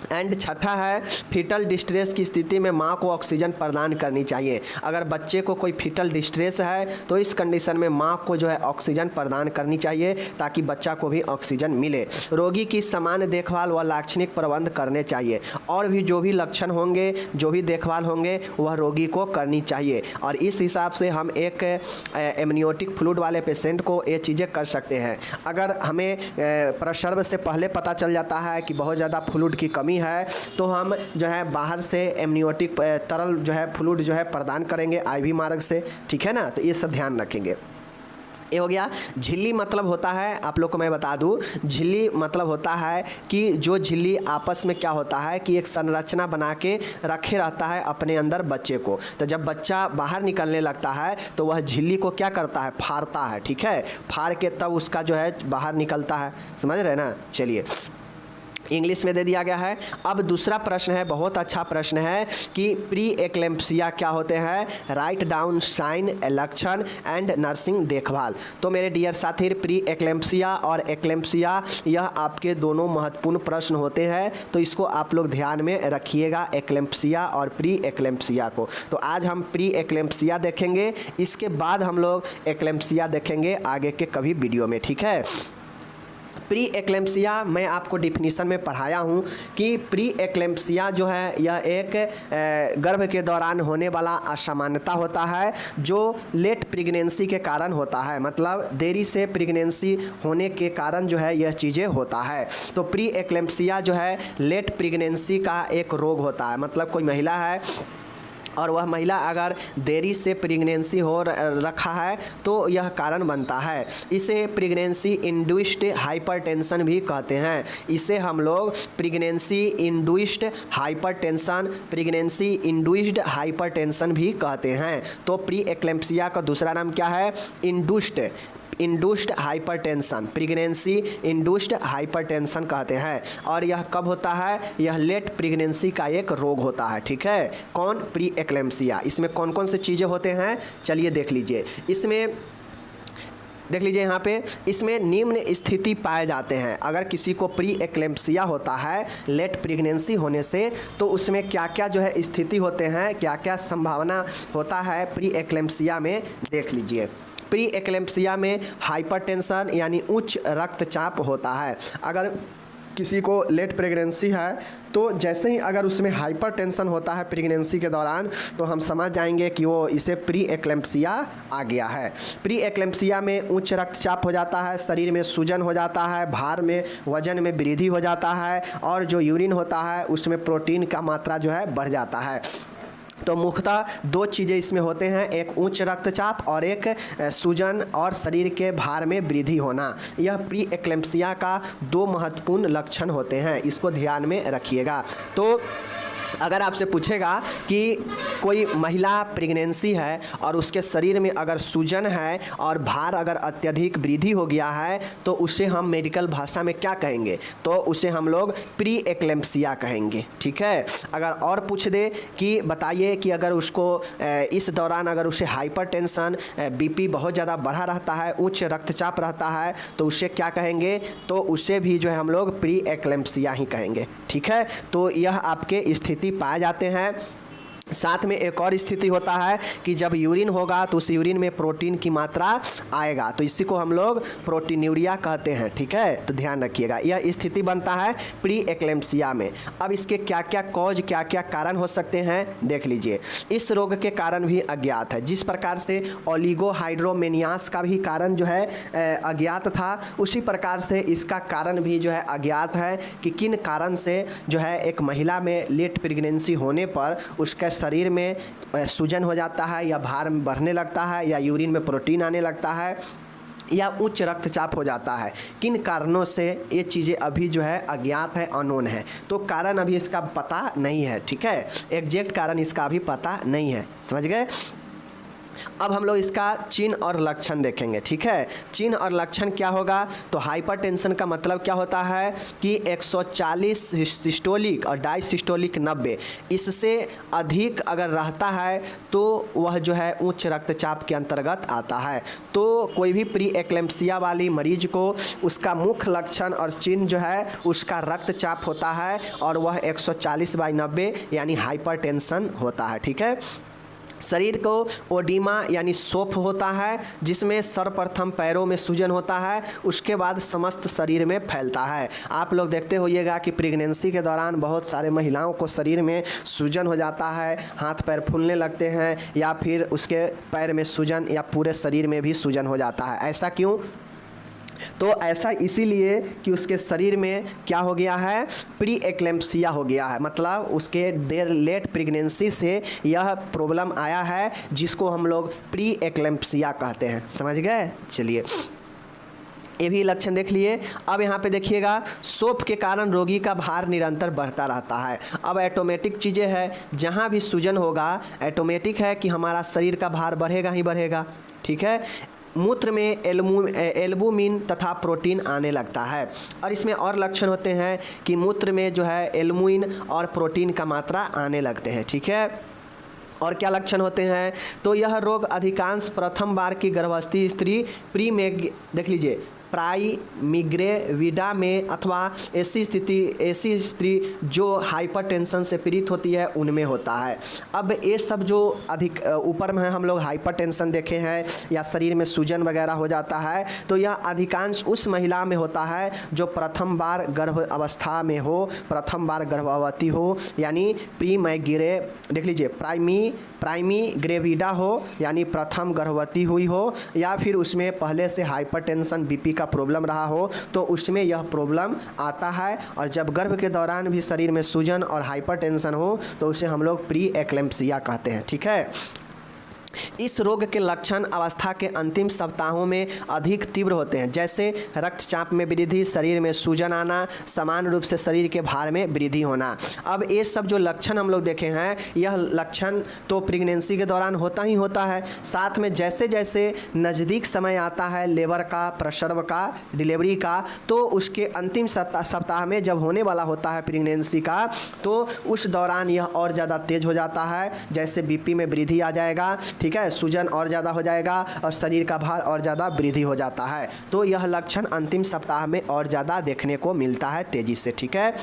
एंड छठा है फीटल डिस्ट्रेस की स्थिति में माँ को ऑक्सीजन प्रदान करनी चाहिए। अगर बच्चे को कोई फीटल डिस्ट्रेस है तो इस कंडीशन में माँ को जो है ऑक्सीजन प्रदान करनी चाहिए ताकि बच्चा को भी ऑक्सीजन मिले। रोगी की समान देखभाल व लाक्षणिक प्रबंध करने चाहिए, और भी जो भी लक्षण होंगे, जो भी देखभाल होंगे वह रोगी को करनी चाहिए। और इस हिसाब से हम एक एमनियोटिक फ्लूइड वाले पेशेंट को ये चीज़ें कर सकते हैं। अगर हमें प्रसव से पहले पता चल जाता है कि बहुत ज़्यादा फ्लूइड की कमी है तो हम जो है बाहर से एमनियोटिक तरल जो है फ्लूइड जो है प्रदान करेंगे आईवी मार्ग से, ठीक है ना। तो ये सब ध्यान रखेंगे। ये हो गया। झिल्ली मतलब होता है, आप लोग को मैं बता दूं, झिल्ली मतलब होता है कि जो झिल्ली आपस में क्या होता है कि एक संरचना बना के रखे रहता है अपने अंदर बच्चे को। तो जब बच्चा बाहर निकलने लगता है तो वह झिल्ली को क्या करता है? फाड़ता है, ठीक है, फाड़ के तब उसका जो है बाहर निकलता है, समझ रहे ना। चलिए, इंग्लिश में दे दिया गया है। अब दूसरा प्रश्न है, बहुत अच्छा प्रश्न है कि प्री एक्लेम्पसिया क्या होते हैं? राइट डाउन साइन, लक्षण एंड नर्सिंग देखभाल। तो मेरे डियर साथी, प्री एक्लेम्पसिया और एक्लेम्पसिया यह आपके दोनों महत्वपूर्ण प्रश्न होते हैं, तो इसको आप लोग ध्यान में रखिएगा, एक्लेम्पसिया और प्री एक्लेम्पसिया को। तो आज हम प्री एक्लेम्पसिया देखेंगे, इसके बाद हम लोग एक्लेम्पसिया देखेंगे आगे के कभी वीडियो में, ठीक है। प्री एक्लेम्पसिया मैं आपको डिफिनीशन में पढ़ाया हूँ कि प्री एक्लेम्पसिया जो है यह एक गर्भ के दौरान होने वाला असामान्यता होता है जो लेट प्रेगनेंसी के कारण होता है, मतलब देरी से प्रेगनेंसी होने के कारण जो है यह चीज़ें होता है। तो प्री एक्लेम्पसिया जो है लेट प्रेगनेंसी का एक रोग होता है, मतलब कोई महिला है और वह महिला अगर देरी से प्रेगनेंसी हो रखा है तो यह कारण बनता है। इसे प्रेगनेंसी इंड्यूस्ड हाइपरटेंशन भी कहते हैं। इसे हम लोग pregnancy induced hypertension, pregnancy induced hypertension भी कहते हैं। तो प्री एक्लेम्पसिया का दूसरा नाम क्या है? Induced hypertension, pregnancy induced hypertension कहते हैं। और यह कब होता है? यह लेट प्रेगनेंसी का एक रोग होता है, ठीक है। कौन? Pre eclampsia. इसमें कौन कौन से चीज़ें होते हैं चलिए देख लीजिए। इसमें देख लीजिए यहाँ पे, इसमें निम्न स्थिति पाए जाते हैं। अगर किसी को प्री एक्लेम्पसिया होता है लेट प्रेगनेंसी होने से, तो उसमें क्या क्या जो है स्थिति होते हैं, क्या क्या संभावना होता है प्री एक्लेम्पसिया में, देख लीजिए। प्री एक्लेम्पसिया में हाइपरटेंशन यानी उच्च रक्तचाप होता है। अगर किसी को लेट प्रेगनेंसी है तो जैसे ही अगर उसमें हाइपरटेंशन होता है प्रेगनेंसी के दौरान, तो हम समझ जाएंगे कि वो इसे प्री एक्लेम्पसिया आ गया है। प्री एक्लेम्पसिया में उच्च रक्तचाप हो जाता है, शरीर में सूजन हो जाता है, भार में वजन में वृद्धि हो जाता है, और जो यूरिन होता है उसमें प्रोटीन का मात्रा जो है बढ़ जाता है। तो मुख्यतः दो चीज़ें इसमें होते हैं, एक उच्च रक्तचाप और एक सूजन और शरीर के भार में वृद्धि होना। यह प्री एक्लेम्पसिया का दो महत्वपूर्ण लक्षण होते हैं, इसको ध्यान में रखिएगा। तो अगर आपसे पूछेगा कि कोई महिला प्रेगनेंसी है और उसके शरीर में अगर सूजन है और भार अगर अत्यधिक वृद्धि हो गया है तो उसे हम मेडिकल भाषा में क्या कहेंगे, तो उसे हम लोग प्री एक्लेम्पसिया कहेंगे। ठीक है। अगर और पूछ दे कि बताइए कि अगर उसको इस दौरान अगर उसे हाइपरटेंशन, बीपी बहुत ज़्यादा बढ़ा रहता है, उच्च रक्तचाप रहता है, तो उसे क्या कहेंगे, तो उसे भी जो है हम लोग प्री एक्लेम्पसिया ही कहेंगे। ठीक है। तो यह आपके स्थिति पाए जाते हैं। साथ में एक और स्थिति होता है कि जब यूरिन होगा तो उस यूरिन में प्रोटीन की मात्रा आएगा, तो इसी को हम लोग प्रोटीन्यूरिया कहते हैं। ठीक है। तो ध्यान रखिएगा, यह स्थिति बनता है प्री एक्लेम्पसिया में। अब इसके क्या क्या कॉज, क्या क्या कारण हो सकते हैं देख लीजिए। इस रोग के कारण भी अज्ञात है। जिस प्रकार से ओलिगोहाइड्रोमेनियास का भी कारण जो है अज्ञात था, उसी प्रकार से इसका कारण भी जो है अज्ञात है कि किन कारण से जो है एक महिला में लेट प्रेगनेंसी होने पर उसके शरीर में सूजन हो जाता है या भार बढ़ने लगता है या यूरिन में प्रोटीन आने लगता है या उच्च रक्तचाप हो जाता है। किन कारणों से ये चीज़ें अभी जो है अज्ञात है, अननोन है। तो कारण अभी इसका पता नहीं है। ठीक है। एग्जैक्ट कारण इसका अभी पता नहीं है। समझ गए। अब हम लोग इसका चिन्ह और लक्षण देखेंगे। ठीक है। चिन्ह और लक्षण क्या होगा, तो हाइपरटेंशन का मतलब क्या होता है कि 140 सिस्टोलिक और डायसिस्टोलिक 90, इससे अधिक अगर रहता है तो वह जो है उच्च रक्तचाप के अंतर्गत आता है। तो कोई भी प्री एक्लेम्पसिया वाली मरीज को उसका मुख्य लक्षण और चिन्ह जो है उसका रक्तचाप होता है और वह 140/90 यानी हाइपरटेंशन होता है। ठीक है। शरीर को ओडिमा यानी सोफ होता है, जिसमें सर्वप्रथम पैरों में सूजन होता है, उसके बाद समस्त शरीर में फैलता है। आप लोग देखते होइएगा कि प्रेगनेंसी के दौरान बहुत सारे महिलाओं को शरीर में सूजन हो जाता है, हाथ पैर फूलने लगते हैं या फिर उसके पैर में सूजन या पूरे शरीर में भी सूजन हो जाता है। ऐसा क्यों, तो ऐसा इसीलिए कि उसके शरीर में क्या हो गया है, प्री एक्लेम्पसिया हो गया है। मतलब उसके देर लेट प्रेगनेंसी से यह प्रॉब्लम आया है, जिसको हम लोग प्री एक्लेम्पसिया कहते हैं। समझ गए। चलिए ये भी लक्षण देख लिए। अब यहाँ पे देखिएगा, सोफ के कारण रोगी का भार निरंतर बढ़ता रहता है। अब ऑटोमेटिक चीज़ें हैं, जहाँ भी सूजन होगा ऑटोमेटिक है कि हमारा शरीर का भार बढ़ेगा ही बढ़ेगा। ठीक है। मूत्र में एल्बुमिन तथा प्रोटीन आने लगता है। और इसमें और लक्षण होते हैं कि मूत्र में जो है एल्बुमिन और प्रोटीन का मात्रा आने लगते हैं। ठीक है। और क्या लक्षण होते हैं, तो यह रोग अधिकांश प्रथम बार की गर्भवती स्त्री प्री में देख लीजिए प्राइमिग्रेविडा में अथवा ऐसी स्त्री जो हाइपरटेंशन से पीड़ित होती है उनमें होता है। अब ये सब जो अधिक ऊपर में हम लोग हाइपरटेंशन देखे हैं या शरीर में सूजन वगैरह हो जाता है, तो यह अधिकांश उस महिला में होता है जो प्रथम बार गर्भ अवस्था में हो, प्रथम बार गर्भवती हो, यानी प्रीमैग्रे देख लीजिए प्राइमिग्रेविडा हो यानी प्रथम गर्भवती हुई हो, या फिर उसमें पहले से हाइपरटेंशन बीपी का प्रॉब्लम रहा हो तो उसमें यह प्रॉब्लम आता है। और जब गर्भ के दौरान भी शरीर में सूजन और हाइपरटेंशन हो तो उसे हम लोग प्री एक्लेम्पसिया कहते हैं। ठीक है। इस रोग के लक्षण अवस्था के अंतिम सप्ताहों में अधिक तीव्र होते हैं, जैसे रक्तचाप में वृद्धि, शरीर में सूजन आना, समान रूप से शरीर के भार में वृद्धि होना। अब ये सब जो लक्षण हम लोग देखे हैं, यह लक्षण तो प्रेगनेंसी के दौरान होता ही होता है। साथ में जैसे जैसे नज़दीक समय आता है लेबर का, प्रसव का, डिलीवरी का, तो उसके अंतिम सप्ताह में जब होने वाला होता है प्रेगनेंसी का, तो उस दौरान यह और ज़्यादा तेज हो जाता है। जैसे बीपी में वृद्धि आ जाएगा, ठीक है, सूजन और ज़्यादा हो जाएगा और शरीर का भार और ज़्यादा वृद्धि हो जाता है। तो यह लक्षण अंतिम सप्ताह में और ज़्यादा देखने को मिलता है तेज़ी से। ठीक है,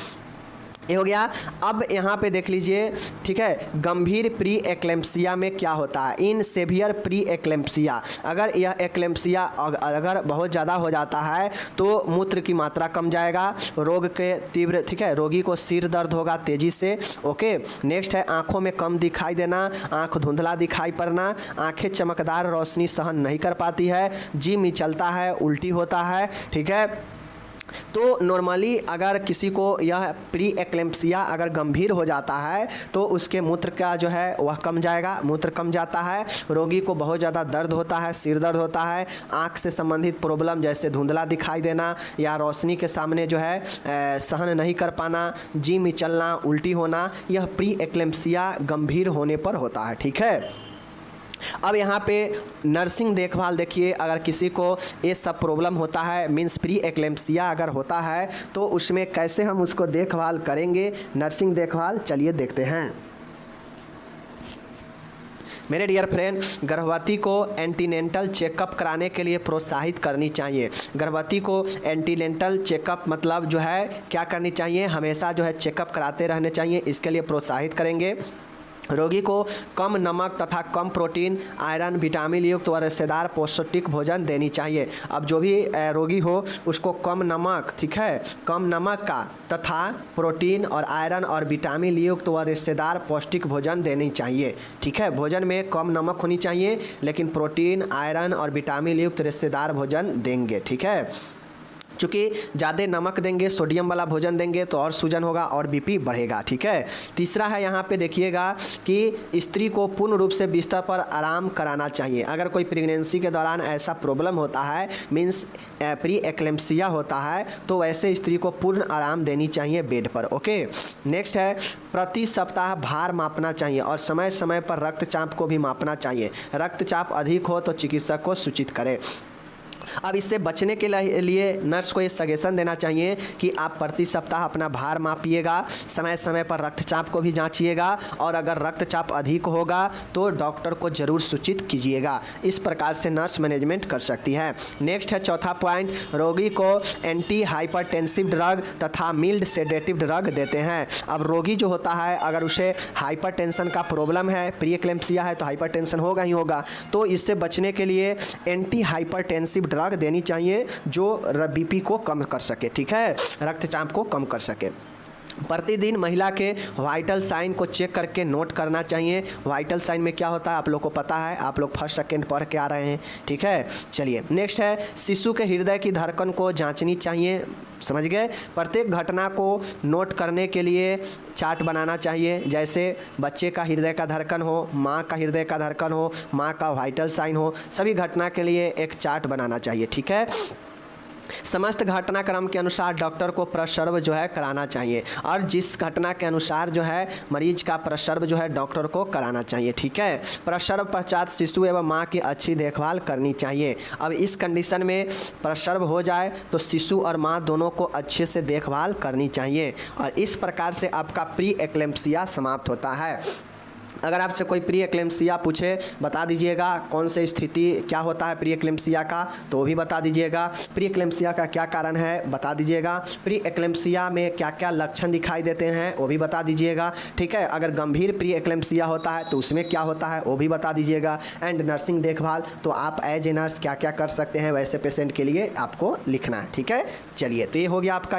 ये हो गया। अब यहाँ पे देख लीजिए, ठीक है, गंभीर प्री एक्लेम्पसिया में क्या होता है, इन सेवियर प्री एक्लेम्पसिया, अगर यह एक्लेम्पसिया अगर बहुत ज़्यादा हो जाता है तो मूत्र की मात्रा कम जाएगा, रोग के तीव्र, ठीक है, रोगी को सिर दर्द होगा तेज़ी से। ओके, नेक्स्ट है आँखों में कम दिखाई देना, आँख धुंधला दिखाई पड़ना, आँखें चमकदार रोशनी सहन नहीं कर पाती है, जी मिचलता है, उल्टी होता है। ठीक है, तो नॉर्मली अगर किसी को यह प्री एक्लेम्पसिया अगर गंभीर हो जाता है तो उसके मूत्र का जो है वह कम जाएगा, मूत्र कम जाता है, रोगी को बहुत ज़्यादा दर्द होता है, सिर दर्द होता है, आँख से संबंधित प्रॉब्लम जैसे धुंधला दिखाई देना या रोशनी के सामने जो है सहन नहीं कर पाना, जी में चलना, उल्टी होना, यह प्री एक्लेम्पसिया गंभीर होने पर होता है। ठीक है। अब यहाँ पे नर्सिंग देखभाल देखिए, अगर किसी को ये सब प्रॉब्लम होता है मीन्स प्री एक्लेम्पसिया अगर होता है तो उसमें कैसे हम उसको देखभाल करेंगे, नर्सिंग देखभाल चलिए देखते हैं। मेरे डियर फ्रेंड, गर्भवती को एंटीनेंटल चेकअप कराने के लिए प्रोत्साहित करनी चाहिए। गर्भवती को एंटीनेंटल चेकअप मतलब जो है क्या करनी चाहिए, हमेशा जो है चेकअप कराते रहने चाहिए, इसके लिए प्रोत्साहित करेंगे। रोगी को कम नमक तथा कम प्रोटीन, आयरन, विटामिन युक्त व रेशेदार पौष्टिक भोजन देनी चाहिए। अब जो भी रोगी हो उसको कम नमक, ठीक है, कम नमक का तथा प्रोटीन और आयरन और विटामिन युक्त व रेशेदार पौष्टिक भोजन देनी चाहिए। ठीक है, भोजन में कम नमक होनी चाहिए लेकिन प्रोटीन, आयरन और विटामिन युक्त रेशेदार भोजन देंगे। ठीक है, चूँकि ज़्यादा नमक देंगे, सोडियम वाला भोजन देंगे तो और सूजन होगा और बीपी बढ़ेगा। ठीक है। तीसरा है यहाँ पे देखिएगा कि स्त्री को पूर्ण रूप से बिस्तर पर आराम कराना चाहिए। अगर कोई प्रेगनेंसी के दौरान ऐसा प्रॉब्लम होता है मीन्स प्री एक्लेम्पसिया होता है तो वैसे स्त्री को पूर्ण आराम देनी चाहिए बेड पर। ओके। नेक्स्ट है प्रति सप्ताह भार मापना चाहिए और समय समय पर रक्तचाप को भी मापना चाहिए। रक्तचाप अधिक हो तो चिकित्सक को सूचित करें। अब इससे बचने के लिए नर्स को ये सजेशन देना चाहिए कि आप प्रति सप्ताह अपना भार मापिएगा, समय समय पर रक्तचाप को भी जांचिएगा और अगर रक्तचाप अधिक होगा तो डॉक्टर को ज़रूर सूचित कीजिएगा। इस प्रकार से नर्स मैनेजमेंट कर सकती है। नेक्स्ट है चौथा पॉइंट, रोगी को एंटी हाइपरटेंसिव ड्रग तथा मिल्ड सेडेटिव ड्रग देते हैं। अब रोगी जो होता है अगर उसे हाइपरटेंशन का प्रॉब्लम है, प्री एक्लेम्पसिया है तो हाइपरटेंशन होगा ही होगा, तो इससे बचने के लिए एंटी हाइपरटेंसिव ड्रग देनी चाहिए जो बीपी को कम कर सके। ठीक है, रक्तचाप को कम कर सके। प्रतिदिन महिला के वाइटल साइन को चेक करके नोट करना चाहिए। वाइटल साइन में क्या होता है आप लोग को पता है, आप लोग फर्स्ट सेकेंड पढ़ के आ रहे हैं। ठीक है, चलिए नेक्स्ट है शिशु के हृदय की धड़कन को जांचनी चाहिए। समझ गए। प्रत्येक घटना को नोट करने के लिए चार्ट बनाना चाहिए, जैसे बच्चे का हृदय का धड़कन हो, माँ का हृदय का धड़कन हो, माँ का वाइटल साइन हो, सभी घटना के लिए एक चार्ट बनाना चाहिए। ठीक है। समस्त घटनाक्रम के अनुसार डॉक्टर को प्रसर्व जो है कराना चाहिए और जिस घटना के अनुसार जो है मरीज का प्रसर्व जो है डॉक्टर को कराना चाहिए। ठीक है। प्रसर्व पश्चात शिशु एवं माँ की अच्छी देखभाल करनी चाहिए। अब इस कंडीशन में प्रसर्व हो जाए तो शिशु और माँ दोनों को अच्छे से देखभाल करनी चाहिए और इस प्रकार से आपका प्री एक्लेम्पसिया समाप्त होता है। अगर आपसे कोई प्री एक्लेम्पसिया पूछे बता दीजिएगा कौन से स्थिति क्या होता है प्री एक्लेम्पसिया का, तो वो भी बता दीजिएगा। प्री एक्लेम्पसिया का क्या कारण है बता दीजिएगा। प्री एक्लेम्पसिया में क्या क्या लक्षण दिखाई देते हैं वो भी बता दीजिएगा। ठीक है। अगर गंभीर प्री एक्लेम्पसिया होता है तो उसमें क्या होता है वो भी बता दीजिएगा। एंड नर्सिंग देखभाल तो आप एज ए नर्स क्या क्या कर सकते हैं वैसे पेशेंट के लिए आपको लिखना है। ठीक है। चलिए, तो ये हो गया आपका